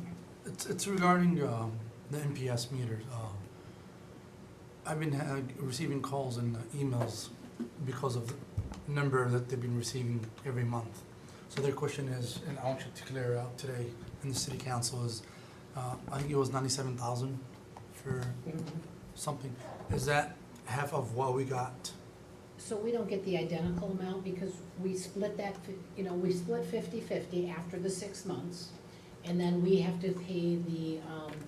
It's regarding the NPS meters. I've been receiving calls and emails because of the number that they've been receiving every month. So their question is, and I want you to clear out today in the city council, is I think it was 97,000 for something. Is that half of what we got? So we don't get the identical amount because we split that, we split 50-50 after the 6 months. And then we have to pay the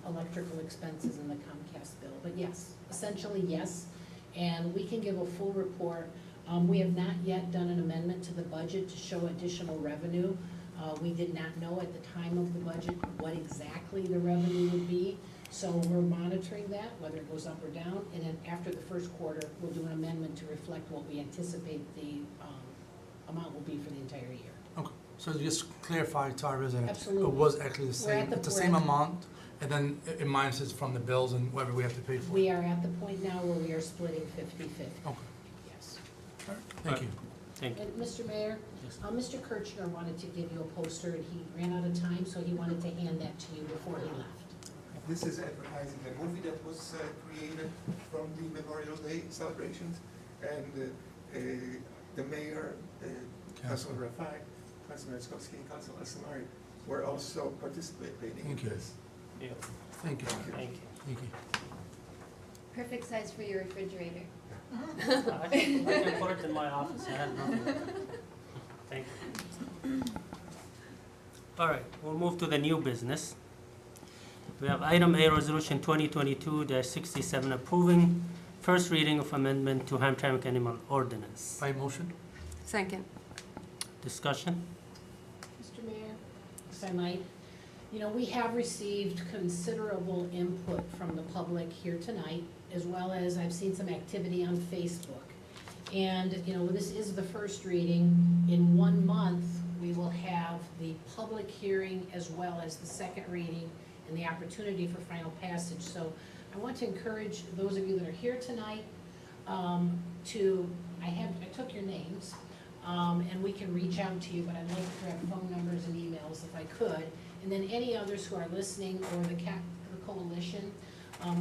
electrical expenses in the Comcast bill. But yes, essentially yes. And we can give a full report. We have not yet done an amendment to the budget to show additional revenue. We did not know at the time of the budget what exactly the revenue would be. So we're monitoring that, whether it goes up or down. And then after the first quarter, we'll do an amendment to reflect what we anticipate the amount will be for the entire year. Okay, so just clarify to our residents. Absolutely. It was actually the same, it's the same we're at amount, and then it minuses from the bills and whatever we have to pay for. We are at the point now where we are splitting 50-50. Okay. Yes. Thank you. Thank you. And Mr. Mayor, Yes. Mr. Kirchner wanted to give you a poster, and he ran out of time, so he wanted to hand that to you before he left. This is advertising the movie that was created from the Memorial Day celebrations, and the mayor, Councilman Rafai, Councilman Jakowski, and Councilman Al Samiri were also participating in Thank you. this. Yeah. Thank you. Thank you. Thank you. Perfect size for your refrigerator. I can put it in my office. I have nothing. Thank you. All right, we'll move to the new business. We have item A, resolution 2022-67, approving first reading of amendment to Hamtramck Animal Ordinance. By motion? Second. Discussion? Mr. Mayor, if I might, we have received considerable input from the public here tonight, as well as I've seen some activity on Facebook. And, this is the first reading. In 1 month, we will have the public hearing as well as the second reading and the opportunity for final passage. So I want to encourage those of you that are here tonight I took your names, and we can reach out to you, but I'd like to grab phone numbers and emails if I could. And then any others who are listening, or the coalition,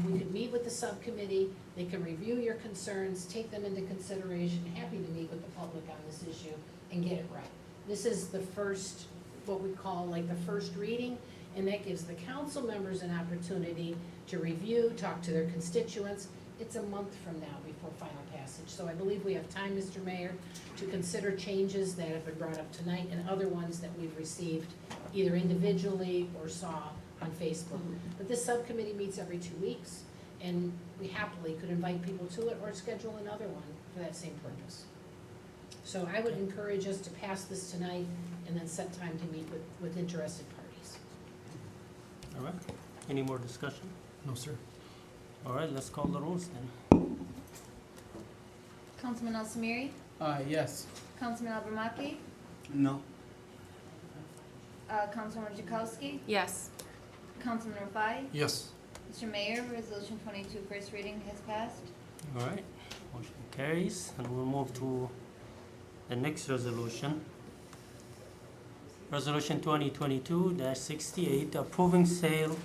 we could meet with the subcommittee, they can review your concerns, take them into consideration. Happy to meet with the public on this issue and get it right. This is the first, what we call like the first reading, and that gives the council members an opportunity to review, talk to their constituents. It's a month from now before final passage. So I believe we have time, Mr. Mayor, to consider changes that have been brought up tonight and other ones that we've received either individually or saw on Facebook. But this subcommittee meets every 2 weeks, and we happily could invite people to it or schedule another one for that same purpose. So I would encourage us to pass this tonight and then set time to meet with interested parties. All right. Any more discussion? No, sir. All right, let's call the rules then. Councilman Al Samiri. Yes. Councilman Albermaki. No. Councilwoman Jakowski. Yes. Councilman Rafai. Yes. Mr. Mayor, resolution 22 first reading has passed. All right, motion carries, and we'll move to the next resolution. Resolution 2022-68, approving sale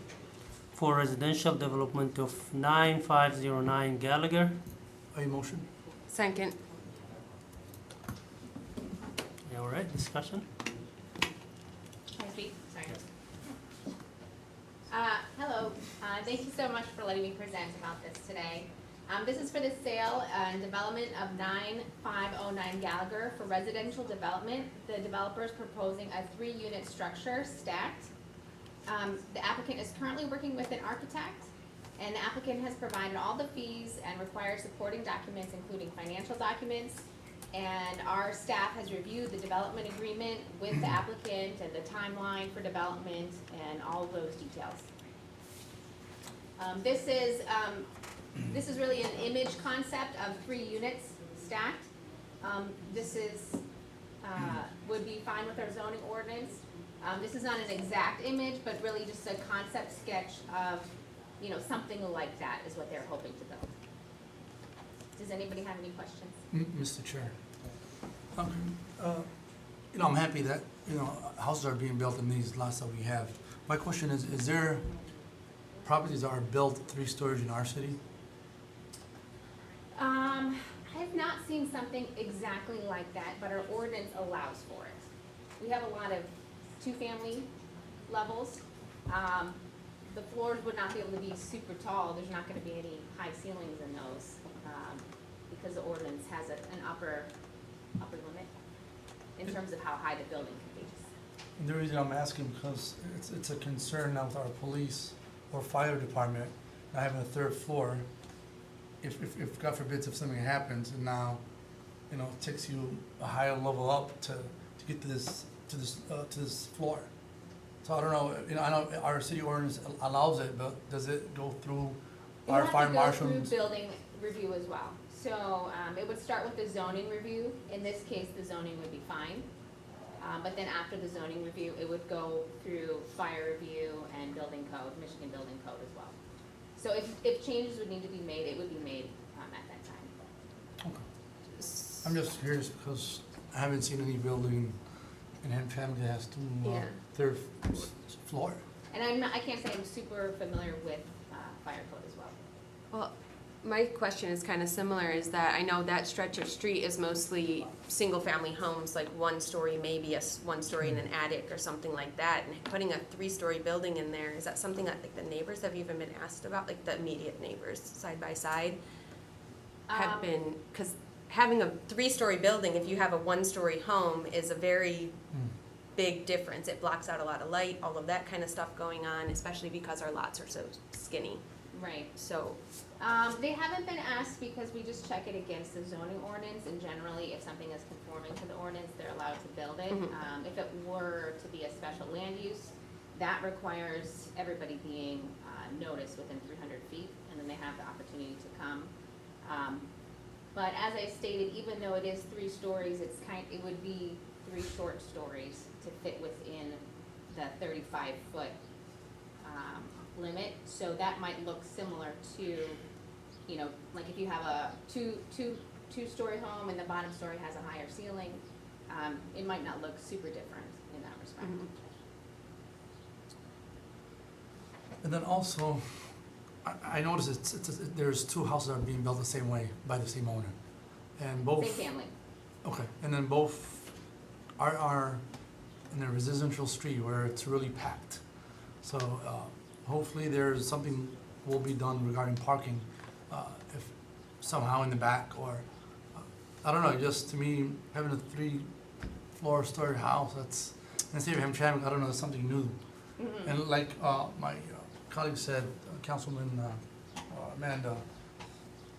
for residential development of 9509 Gallagher. A motion? Second. All right, discussion? Can I speak? Sorry. Hello, thank you so much for letting me present about this today. This is for the sale and development of 9509 Gallagher for residential development. The developer is proposing a 3-unit structure stacked. The applicant is currently working with an architect, and the applicant has provided all the fees and required supporting documents, including financial documents. And our staff has reviewed the development agreement with the applicant and the timeline for development and all of those details. This is really an image concept of 3 units stacked. This is, would be fine with our zoning ordinance. This is not an exact image, but really just a concept sketch of, you know, something like that is what they're hoping to build. Does anybody have any questions? Mr. Chair. You know, I'm happy that, you know, houses are being built in these lots that we have. My question is there properties that are built 3 stories in our city? I have not seen something exactly like that, but our ordinance allows for it. We have a lot of 2-family levels. The floors would not be able to be super tall. There's not going to be any high ceilings in those because the ordinance has an upper limit in terms of how high the building can be. And the reason I'm asking because it's a concern now with our police or fire department not having a 3rd floor. If God forbids if something happens and now, you know, it takes you a higher level up to get to this floor. So I don't know, you know, I know our city ordinance allows it, but does it go through our fire marshals? It would have to go through building review as well. So it would start with the zoning review. In this case, the zoning would be fine. But then after the zoning review, it would go through fire review and building code, Michigan building code as well. So if changes would need to be made, it would be made at that time. Okay. I'm just curious because I haven't seen any building in Hamtramck that has 3rd floor. And I can't say I'm super familiar with fire code as well. Well, my question is kind of similar, is that I know that stretch of street is mostly single-family homes, like 1 story, maybe a 1 story in an attic or something like that, and putting a 3-story building in there, is that something that like the neighbors have even been asked about, like the immediate neighbors side by side have been, because having a 3-story building, if you have a 1-story home, is a very big difference. It blocks out a lot of light, all of that kind of stuff going on, especially because our lots are so skinny. Right. So they haven't been asked because we just check it against the zoning ordinance, and generally if something is conforming to the ordinance, they're allowed to build it. If it were to be a special land use, that requires everybody being noticed within 300 feet, and then they have the opportunity to come. But as I stated, even though it is 3 stories, it would be 3 short stories to fit within the 35-foot limit. So that might look similar to, you know, like if you have a two-story home and the bottom story has a higher ceiling, it might not look super different in that respect. And then also, I noticed there's 2 houses that are being built the same way by the same owner, and both. Same family. Okay, and then both are in a residential street where it's really packed. So hopefully there's something will be done regarding parking, if somehow in the back or I don't know. Just to me, having a 3-floor story house, that's in the city of Hamtramck, I don't know, it's something new. And like my colleague said, Councilman Amanda,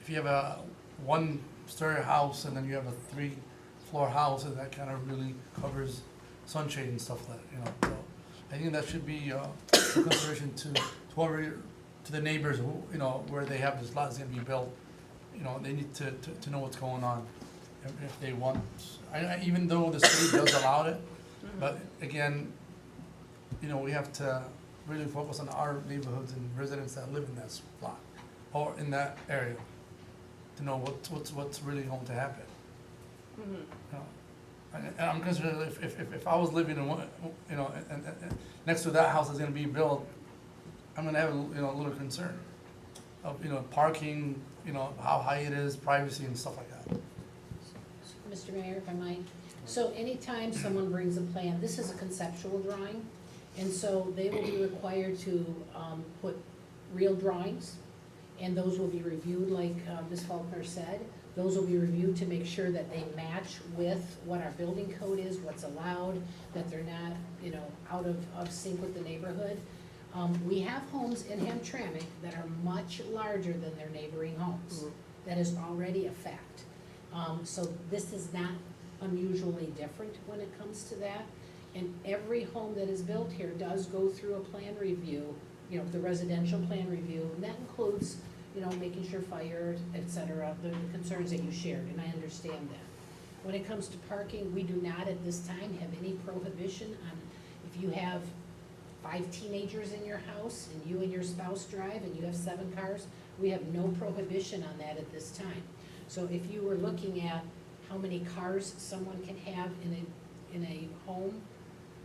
if you have a 1-story house and then you have a 3-floor house, and that kind of really covers sunshade and stuff like that, you know. So I think that should be a consideration to the neighbors who, you know, where they have this lot that's going to be built. You know, they need to know what's going on if they want. Even though the city does allow it, but again, you know, we have to really focus on our neighborhoods and residents that live in that block or in that area to know what's really going to happen. You know? And I'm concerned if I was living in one, you know, and next to that house is going to be built, I'm gonna have a little concern of, parking, how high it is, privacy and stuff like that. Mr. Mayor, if I might. So anytime someone brings a plan, this is a conceptual drawing, and so they will be required to put real drawings, and those will be reviewed, like Ms. Faulkner said. Those will be reviewed to make sure that they match with what our building code is, what's allowed, that they're not, out of sync with the neighborhood. We have homes in Hamtramck that are much larger than their neighboring homes. That is already a fact. So this is not unusually different when it comes to that. And every home that is built here does go through a plan review, the residential plan review, and that includes, making sure fire, et cetera, the concerns that you shared, and I understand that. When it comes to parking, we do not at this time have any prohibition on, if you have 5 teenagers in your house and you and your spouse drive and you have 7 cars, we have no prohibition on that at this time. So if you were looking at how many cars someone can have in a home,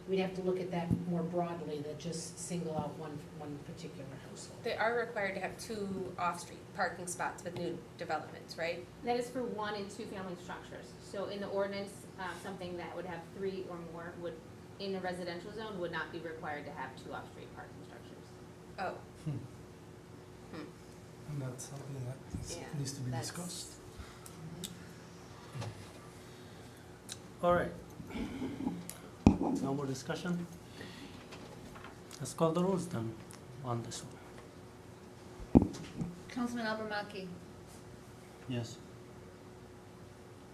we'd have to look at that more broadly than just single out one particular household. They are required to have 2 off-street parking spots with new developments, right? That is for 1 and 2 family structures. So in the ordinance, something that would have 3 or more would, in a residential zone, would not be required to have 2 off-street parking structures. Oh. And that's something that needs to be discussed. All right. No more discussion? Let's call the rules then on this one. Councilman Albermaki, Yes.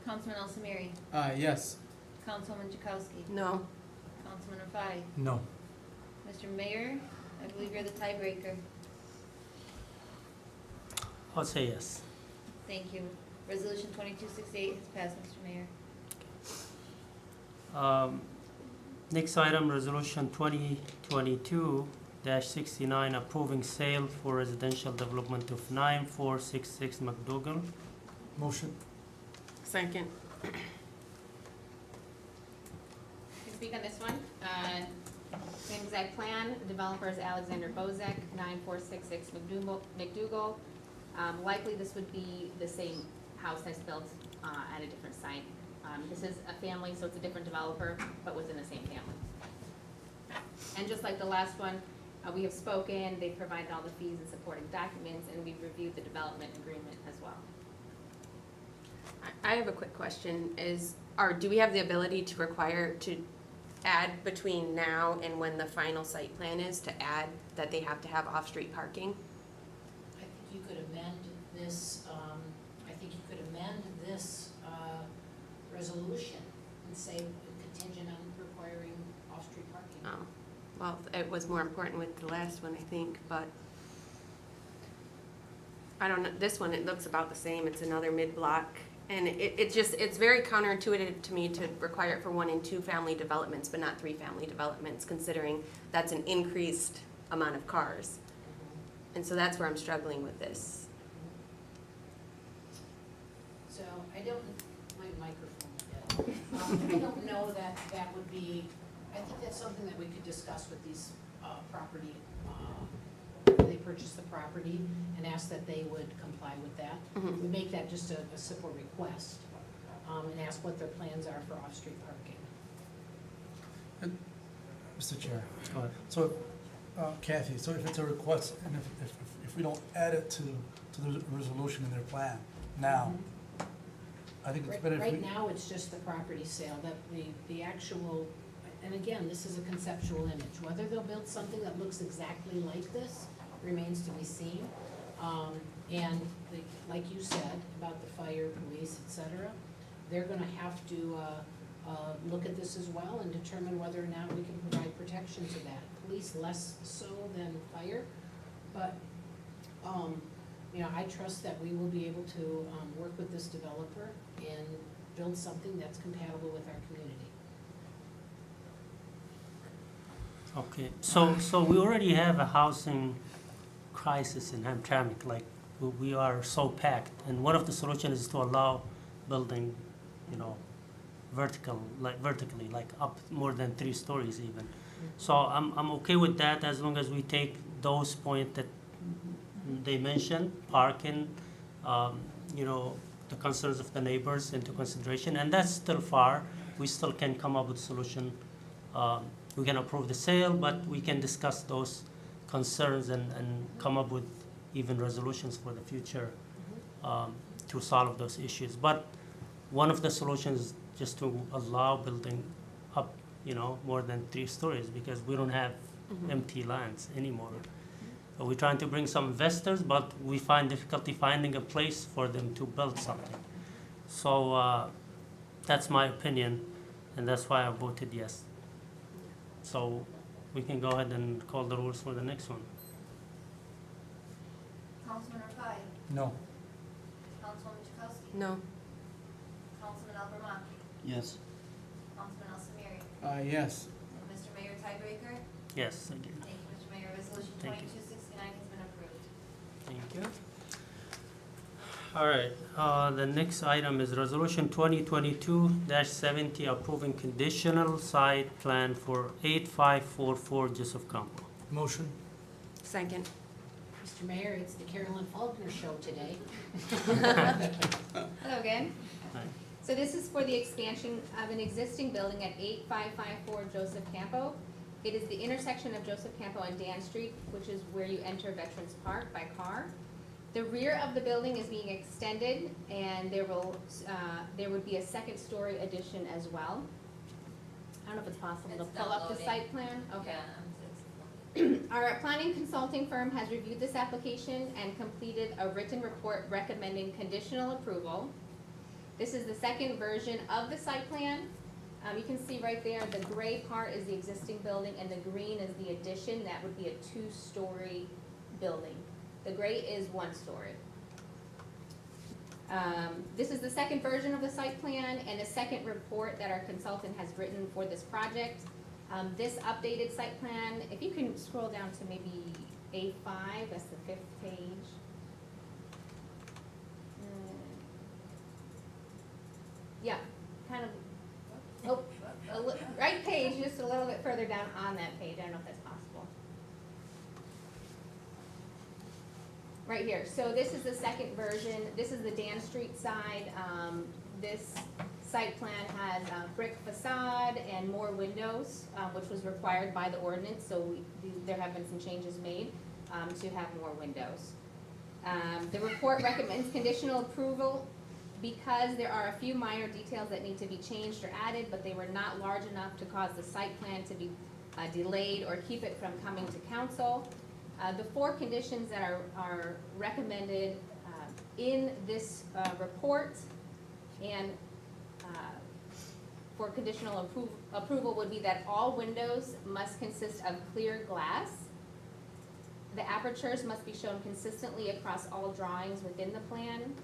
Councilman Al-Samiri, Yes. Councilwoman Jakowski, No. Councilman Rafai. No. Mr. Mayor, I believe you're the tiebreaker. I'll say yes. Thank you. Resolution 2268 has passed, Mr. Mayor. Next item, resolution 2022-69, approving sale for residential development of 9466 Mcdougall. Motion. Second. To speak on this one, same exact plan, developer is Alexander Bozek, 9466 Mcdougall. Likely this would be the same house that's built at a different site. This is a family, so it's a different developer, but within the same family. And just like the last one, we have spoken, they've provided all the fees and supporting documents, and we've reviewed the development agreement as well. I have a quick question, do we have the ability to require, to add between now and when the final site plan is, to add that they have to have off-street parking? I think you could amend this, resolution and say contingent on requiring off-street parking. Oh, well, it was more important with the last one, I think, but I don't know, this one, it looks about the same, it's another mid-block, and it's very counterintuitive to me to require it for 1 and 2 family developments, but not 3 family developments, considering that's an increased amount of cars. And so that's where I'm struggling with this. So I don't, my microphone, I don't know that that would be, I think that's something that we could discuss with these property, after they purchase the property, and ask that they would comply with that. We make that just a simple request, and ask what their plans are for off-street parking. Mr. Chair. Go ahead. So, Kathy, so if it's a request, and if we don't add it to the resolution in their plan now, I think it's better if we... Right now, it's just the property sale, that the actual, and again, this is a conceptual image. Whether they'll build something that looks exactly like this remains to be seen. And like you said, about the fire, police, et cetera, they're gonna have to look at this as well and determine whether or not we can provide protection to that. Police less so than fire, but I trust that we will be able to work with this developer and build something that's compatible with our community. Okay, so we already have a housing crisis in Hamtramck, like we are so packed, and one of the solutions is to allow building, vertically, like up more than 3 stories even. So I'm okay with that as long as we take those points that they mentioned, parking, you know, the concerns of the neighbors into consideration, and that's still far. We still can come up with a solution. We can approve the sale, but we can discuss those concerns and come up with even resolutions for the future to solve those issues. But one of the solutions is just to allow building up, you know, more than 3 stories, because we don't have empty lands anymore. So we're trying to bring some investors, but we find difficulty finding a place for them to build something. So that's my opinion, and that's why I voted yes. So we can go ahead and call the rules for the next one. Councilman Rafai? No. Councilwoman Chakowski? No. Councilman Alvermaki? Yes. Councilman Al-Samiri? Yes. Mr. Mayor, tiebreaker? Yes, again. Thank you, Mr. Mayor. Resolution Thank you. 2269 has been approved. Thank you. All right, the next item is Resolution 2022-70 approving conditional site plan for 8544 Joseph Campo. Motion. Second. Mr. Mayor, it's the Carolyn Faulkner show today. Hello again. Hi. So this is for the expansion of an existing building at 8554 Joseph Campo. It is the intersection of Joseph Campo and Dan Street, which is where you enter Veterans Park by car. The rear of the building is being extended, and there would be a second-story addition as well. I don't know if it's possible to pull up the site plan. Okay. Our planning consulting firm has reviewed this application and completed a written report recommending conditional approval. This is the second version of the site plan. You can see right there, the gray part is the existing building and the green is the addition. That would be a 2-story building. The gray is 1 story. This is the second version of the site plan and the second report that our consultant has written for this project. This updated site plan, if you can scroll down to maybe A5, that's the 5th page. Yeah, kind of, right page, just a little bit further down on that page. I don't know if that's possible. Right here. So this is the second version. This is the Dan Street side. This site plan has a brick facade and more windows, which was required by the ordinance. So there have been some changes made to have more windows. The report recommends conditional approval because there are a few minor details that need to be changed or added, but they were not large enough to cause the site plan to be delayed or keep it from coming to council. The 4 conditions that are recommended in this report and for conditional approval would be that all windows must consist of clear glass. The apertures must be shown consistently across all drawings within the plan.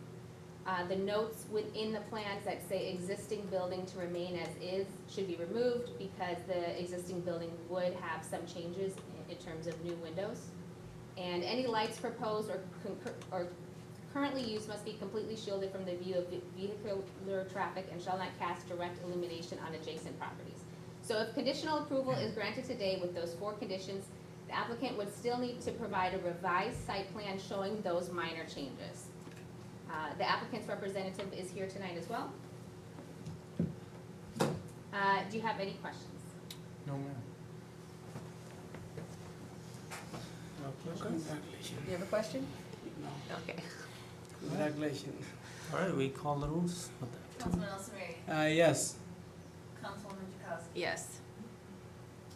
The notes within the plans that say existing building to remain as is should be removed because the existing building would have some changes in terms of new windows. And any lights proposed or currently used must be completely shielded from the view of vehicular traffic and shall not cast direct illumination on adjacent properties. So if conditional approval is granted today with those 4 conditions, the applicant would still need to provide a revised site plan showing those minor changes. The applicant's representative is here tonight as well. Do you have any questions? No, ma'am. You have a question? No. Okay. Congratulations. All right, we call the rules. Councilman Al-Samiri? Yes. Councilwoman Chakowski? Yes.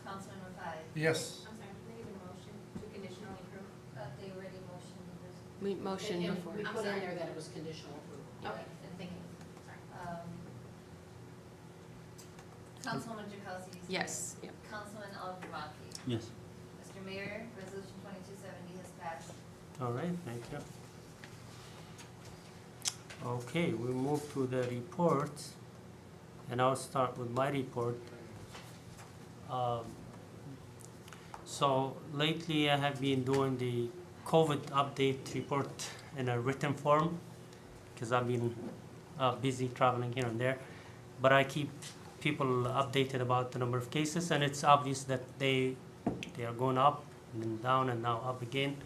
Councilman Rafai? Yes. I'm sorry, can I get a motion to conditionally approve? They already motioned this. We motioned And before. we I'm put in sorry. there that it was conditional approval. Okay, thank you. Sorry. Councilwoman Chakowski? Yes. Yep. Councilman Al-Farmaki? Yes. Mr. Mayor, resolution 2270 has passed. All right, thank you. Okay, we move to the reports, and I'll start with my report. So lately I have been doing the COVID update report in a written form because I've been busy traveling here and there, but I keep people updated about the number of cases, and it's obvious that they are going up and then down and now up again.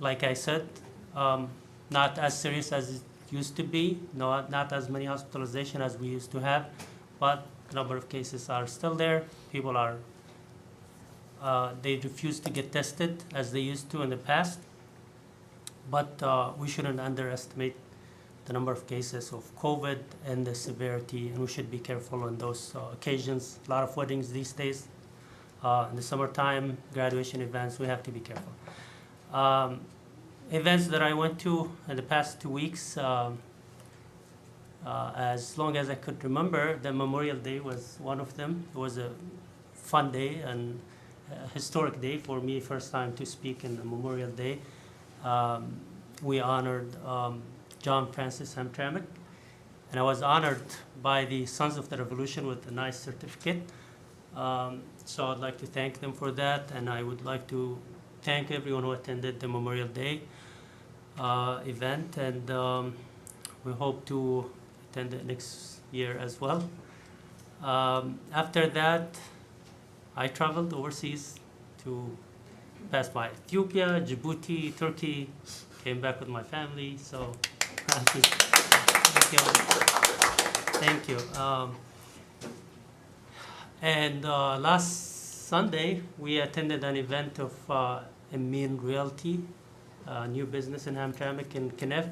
Like I said, not as serious as it used to be, not as many hospitalization as we used to have, but a number of cases are still there. People are, they refuse to get tested as they used to in the past. But we shouldn't underestimate the number of cases of COVID and the severity, and we should be careful on those occasions. A lot of weddings these days. In the summertime, graduation events, we have to be careful. Events that I went to in the past 2 weeks, as long as I could remember, the Memorial Day was one of them. It was a fun day and a historic day for me, first time to speak in the Memorial Day. We honored John Francis Hamtramck, and I was honored by the Sons of the Revolution with a nice certificate. So I'd like to thank them for that, and I would like to thank everyone who attended the Memorial Day event, and we hope to attend it next year as well. After that, I traveled overseas to pass by Ethiopia, Djibouti, Turkey, came back with my family, so thank you. Thank you. And last Sunday, we attended an event of Amin Realty, a new business in Hamtramck in Kenneth.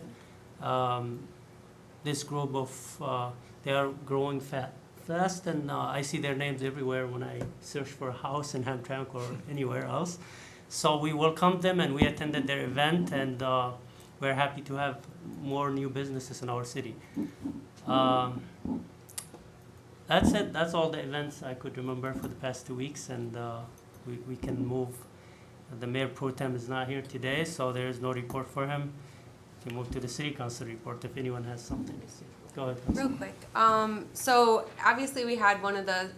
This group of, they are growing fast, and I see their names everywhere when I search for a house in Hamtramck or anywhere else. So we welcomed them and we attended their event, and we're happy to have more new businesses in our city. That's it. That's all the events I could remember for the past 2 weeks, and we can move. The Mayor Pro Tem is not here today, so there is no report for him. We can move to the City Council report if anyone has something to say. Go ahead, Council. Real quick. So obviously we had one of the,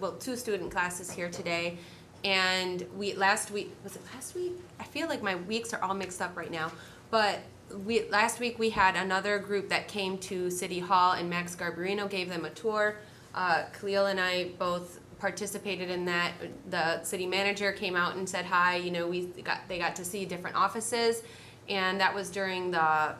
well, 2 student classes here today. And last week, was it last week? I feel like my weeks are all mixed up right now. But last week we had another group that came to City Hall, and Max Garbarino gave them a tour. Khalil and I both participated in that. The city manager came out and said hi. You know, they got to see different offices, and that was during a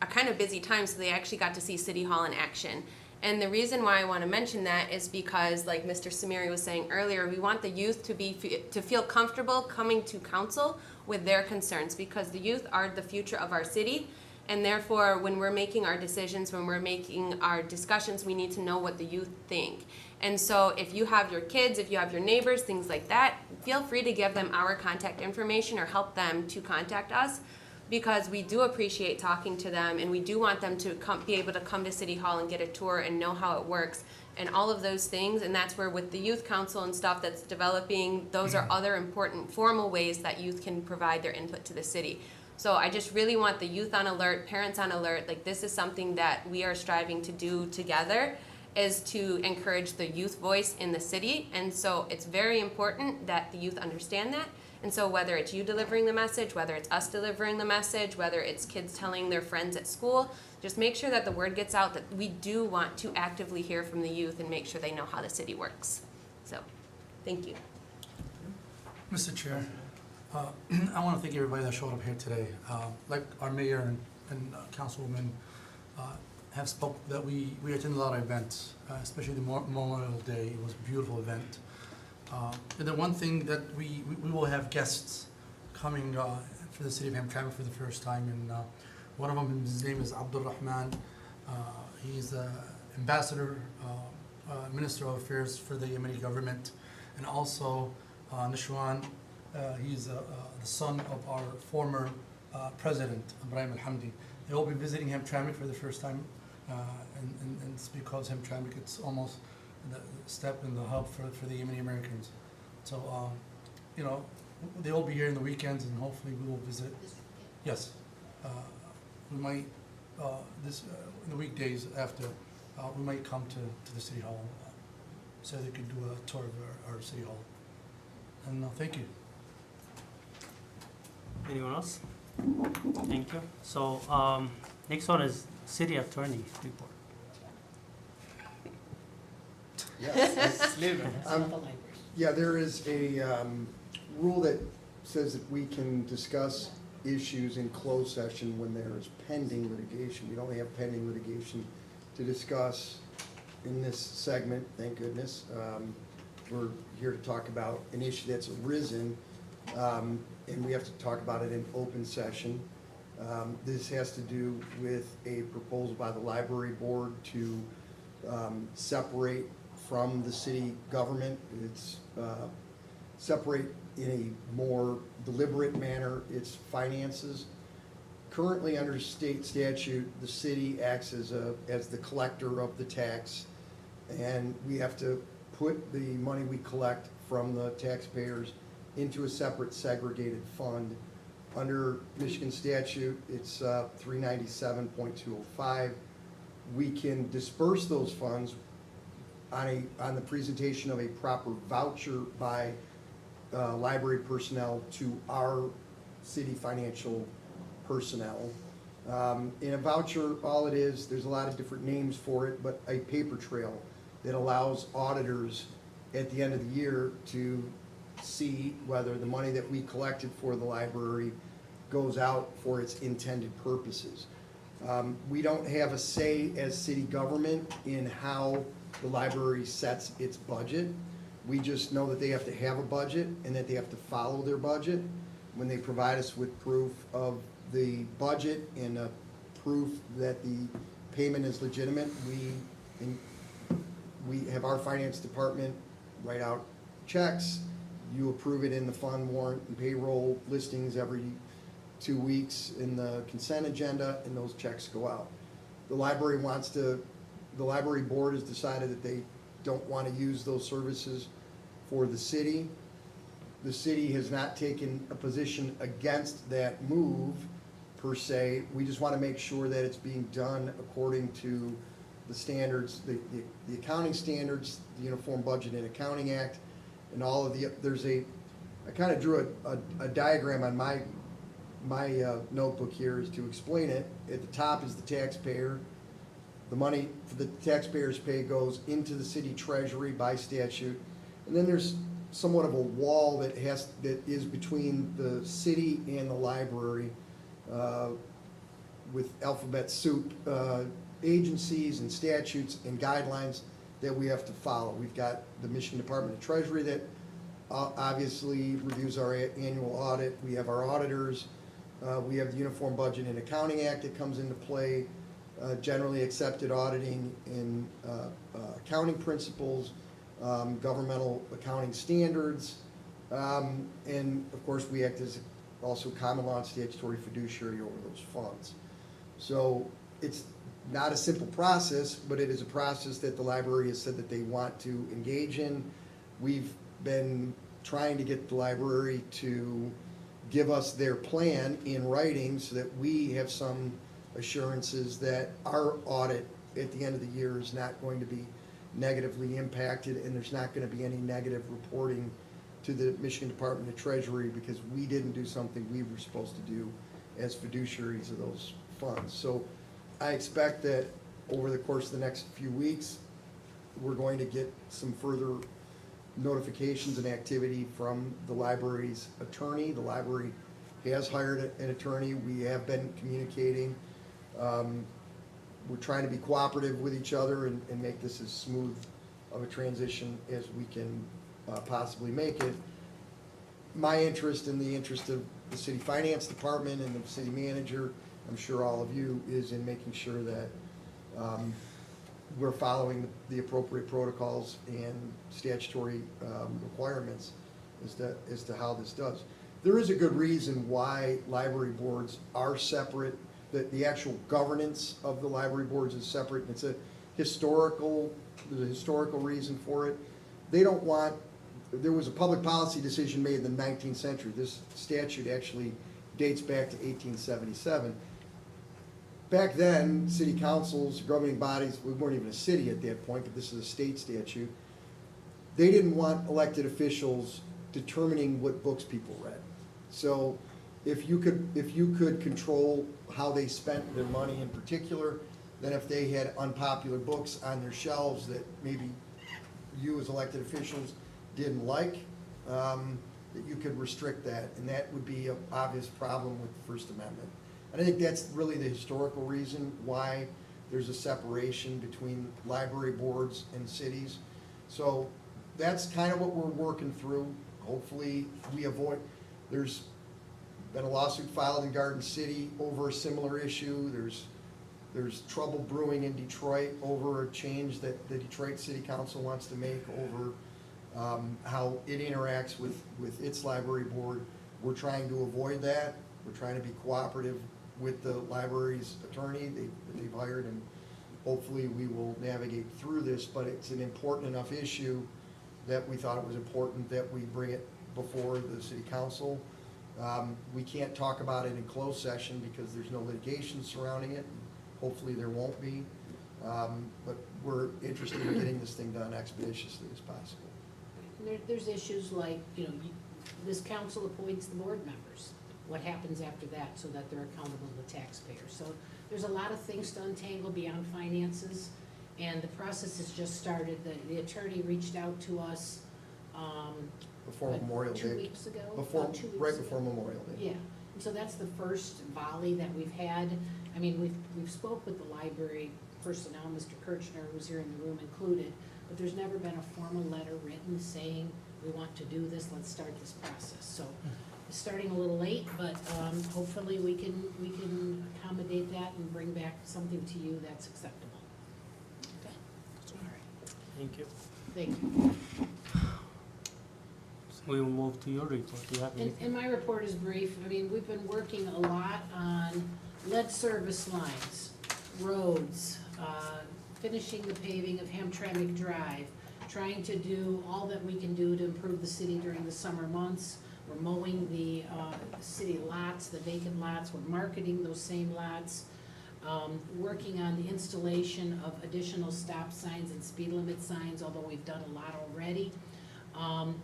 kind of busy time, so they actually got to see City Hall in action. And the reason why I want to mention that is because, like Mr. Samiri was saying earlier, we want the youth to feel comfortable coming to council with their concerns, because the youth are the future of our city, and therefore when we're making our decisions, when we're making our discussions, we need to know what the youth think. And so if you have your kids, if you have your neighbors, things like that, feel free to give them our contact information or help them to contact us, because we do appreciate talking to them, and we do want them to be able to come to City Hall and get a tour and know how it works and all of those things. And that's where, with the youth council and stuff that's developing, those are other important formal ways that youth can provide their input to the city. So I just really want the youth on alert, parents on alert. Like, this is something that we are striving to do together, is to encourage the youth voice in the city. And so it's very important that the youth understand that. And so whether it's you delivering the message, whether it's us delivering the message, whether it's kids telling their friends at school, just make sure that the word gets out that we do want to actively hear from the youth and make sure they know how the city works. So, thank you. Mr. Chair, I want to thank everybody that showed up here today. Like our mayor and councilwoman have spoke, that we attended a lot of events, especially the Memorial Day. It was a beautiful event. And the one thing that we will have guests coming for the city of Hamtramck for the first time, and one of them, his name is Abdul Rahman. He's the ambassador, Minister of Affairs for the Yemeni government, and also Nishwan. He's the son of our former president, Ibrahim Al-Hamdi. They will be visiting Hamtramck for the first time, and it's because Hamtramck, it's almost the step in the hub for the Yemeni Americans. So, you know, they will be here in the weekends, and hopefully we will visit. Yes, we might, in the weekdays after, we might come to the City Hall so they could do a tour of our City Hall. And thank you. Anyone else? Thank you. So next one is City Attorney report. Yes, it's leaving. Yeah, there is a rule that says that we can discuss issues in closed session when there is pending litigation. We don't have pending litigation to discuss in this segment, thank goodness. We're here to talk about an issue that's arisen, and we have to talk about it in open session. This has to do with a proposal by the library board to separate from the city government. It's separate in a more deliberate manner its finances. Currently, under state statute, the city acts as the collector of the tax, and we have to put the money we collect from the taxpayers into a separate segregated fund. Under Michigan statute, it's 397.205. We can disperse those funds on the presentation of a proper voucher by library personnel to our city financial personnel. In a voucher, all it is, there's a lot of different names for it, but a paper trail that allows auditors at the end of the year to see whether the money that we collected for the library goes out for its intended purposes. We don't have a say as city government in how the library sets its budget. We just know that they have to have a budget and that they have to follow their budget. When they provide us with proof of the budget and a proof that the payment is legitimate, we have our finance department write out checks. You approve it in the fund warrant and payroll listings every 2 weeks in the consent agenda, and those checks go out. The library board has decided that they don't want to use those services for the city. The city has not taken a position against that move per se. We just want to make sure that it's being done according to the standards, the accounting standards, the Uniform Budget and Accounting Act, and all of the, I kind of drew a diagram on my notebook here is to explain it. At the top is the taxpayer. The money for the taxpayers' pay goes into the city treasury by statute. And then there's somewhat of a wall that is between the city and the library with alphabet soup agencies and statutes and guidelines that we have to follow. We've got the Michigan Department of Treasury that obviously reviews our annual audit. We have our auditors. We have the Uniform Budget and Accounting Act that comes into play, generally accepted auditing and accounting principles, governmental accounting standards, and of course we act as also common law and statutory fiduciary over those funds. So it's not a simple process, but it is a process that the library has said that they want to engage in. We've been trying to get the library to give us their plan in writing so that we have some assurances that our audit at the end of the year is not going to be negatively impacted, and there's not going to be any negative reporting to the Michigan Department of Treasury because we didn't do something we were supposed to do as fiduciaries of those funds. So I expect that over the course of the next few weeks, we're going to get some further notifications and activity from the library's attorney. The library has hired an attorney. We have been communicating. We're trying to be cooperative with each other and make this as smooth of a transition as we can possibly make it. My interest and the interest of the city finance department and the city manager, I'm sure all of you, is in making sure that we're following the appropriate protocols and statutory requirements as to how this does. There is a good reason why library boards are separate. The actual governance of the library boards is separate. It's there's a historical reason for it. They don't want, there was a public policy decision made in the 19th century. This statute actually dates back to 1877. Back then, city councils, governing bodies, we weren't even a city at that point, but this is a state statute. They didn't want elected officials determining what books people read. So if you could control how they spent their money in particular, then if they had unpopular books on their shelves that maybe you as elected officials didn't like, that you could restrict that, and that would be an obvious problem with the First Amendment. And I think that's really the historical reason why there's a separation between library boards and cities. So that's kind of what we're working through. Hopefully we avoid, there's been a lawsuit filed in Garden City over a similar issue. There's trouble brewing in Detroit over a change that the Detroit City Council wants to make over how it interacts with its library board. We're trying to avoid that. We're trying to be cooperative with the library's attorney that they've hired, and hopefully we will navigate through this, but it's an important enough issue that we thought it was important that we bring it before the city council. We can't talk about it in closed session because there's no litigation surrounding it. Hopefully there won't be, but we're interested in getting this thing done expeditiously as possible. There's issues like, this council appoints the board members. What happens after that so that they're accountable to the taxpayers? So there's a lot of things to untangle beyond finances, and the process has just started. The attorney reached out to us Before Memorial Day. 2 weeks ago? Before, 2 weeks right ago. before Memorial Day. Yeah, and so that's the first volley that we've had. I mean, we've spoke with the library personnel, Mr. Kirchner, who's here in the room included, but there's never been a formal letter written saying, we want to do this, let's start this process. So it's starting a little late, but hopefully we can accommodate that and bring back something to you that's acceptable. Okay? All right. Thank you. Thank you. We will move to your report. Do you have anything? And my report is brief. I mean, we've been working a lot on lead service lines, roads, finishing the paving of Hamtramck Drive, trying to do all that we can do to improve the city during the summer months. We're mowing the city lots, the vacant lots. We're marketing those same lots. Working on the installation of additional stop signs and speed limit signs, although we've done a lot already.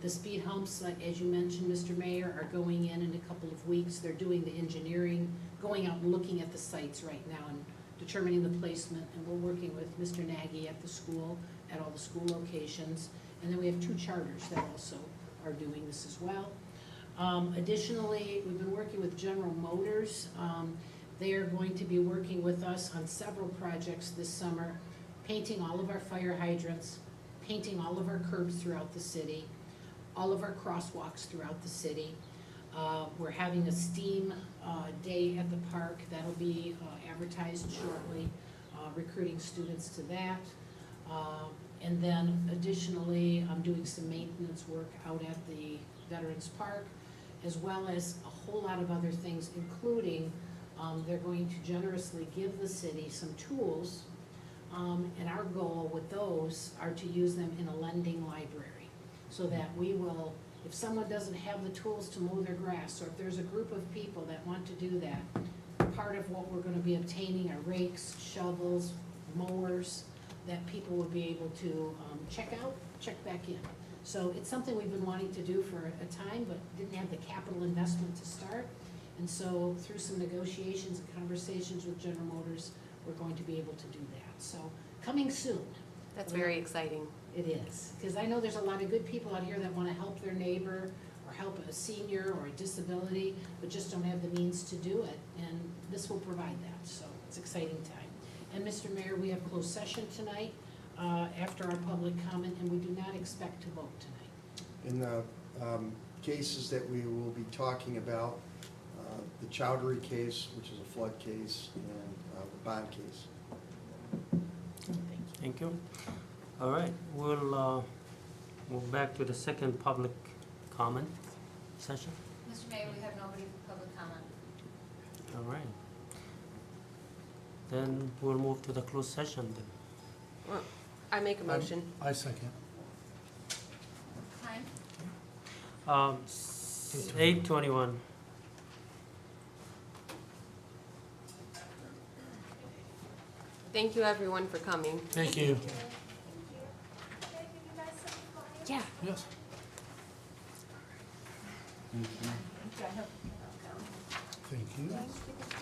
The speed humps, like as you mentioned, Mr. Mayor, are going in a couple of weeks. They're doing the engineering, going out and looking at the sites right now and determining the placement, and we're working with Mr. Nagy at the school, at all the school locations. And then we have 2 charters that also are doing this as well. Additionally, we've been working with General Motors. They are going to be working with us on several projects this summer, painting all of our fire hydrants, painting all of our curbs throughout the city, all of our crosswalks throughout the city. We're having a STEAM day at the park that'll be advertised shortly, recruiting students to that. And then additionally, I'm doing some maintenance work out at the Veterans Park, as well as a whole lot of other things, including they're going to generously give the city some tools, and our goal with those are to use them in a lending library, so that we will, if someone doesn't have the tools to mow their grass, or if there's a group of people that want to do that, part of what we're gonna be obtaining are rakes, shovels, mowers, that people will be able to check out, check back in. So it's something we've been wanting to do for a time, but didn't have the capital investment to start. And so through some negotiations and conversations with General Motors, we're going to be able to do that. So coming soon. That's very exciting. It is, because I know there's a lot of good people out here that want to help their neighbor or help a senior or a disability, but just don't have the means to do it, and this will provide that, so it's an exciting time. And Mr. Mayor, we have closed session tonight after our public comment, and we do not expect to vote tonight. In the cases that we will be talking about, the Chowdhury case, which is a flood case, and the bond case. Thank you. All right, we'll move back to the second public comment session. Mr. Mayor, we have nobody for public comment. All right. Then we'll move to the closed session then. Well, I make a motion. I second. Time? 8:21. Thank you, everyone, for coming. Thank you. Yeah. Yes. Thank you.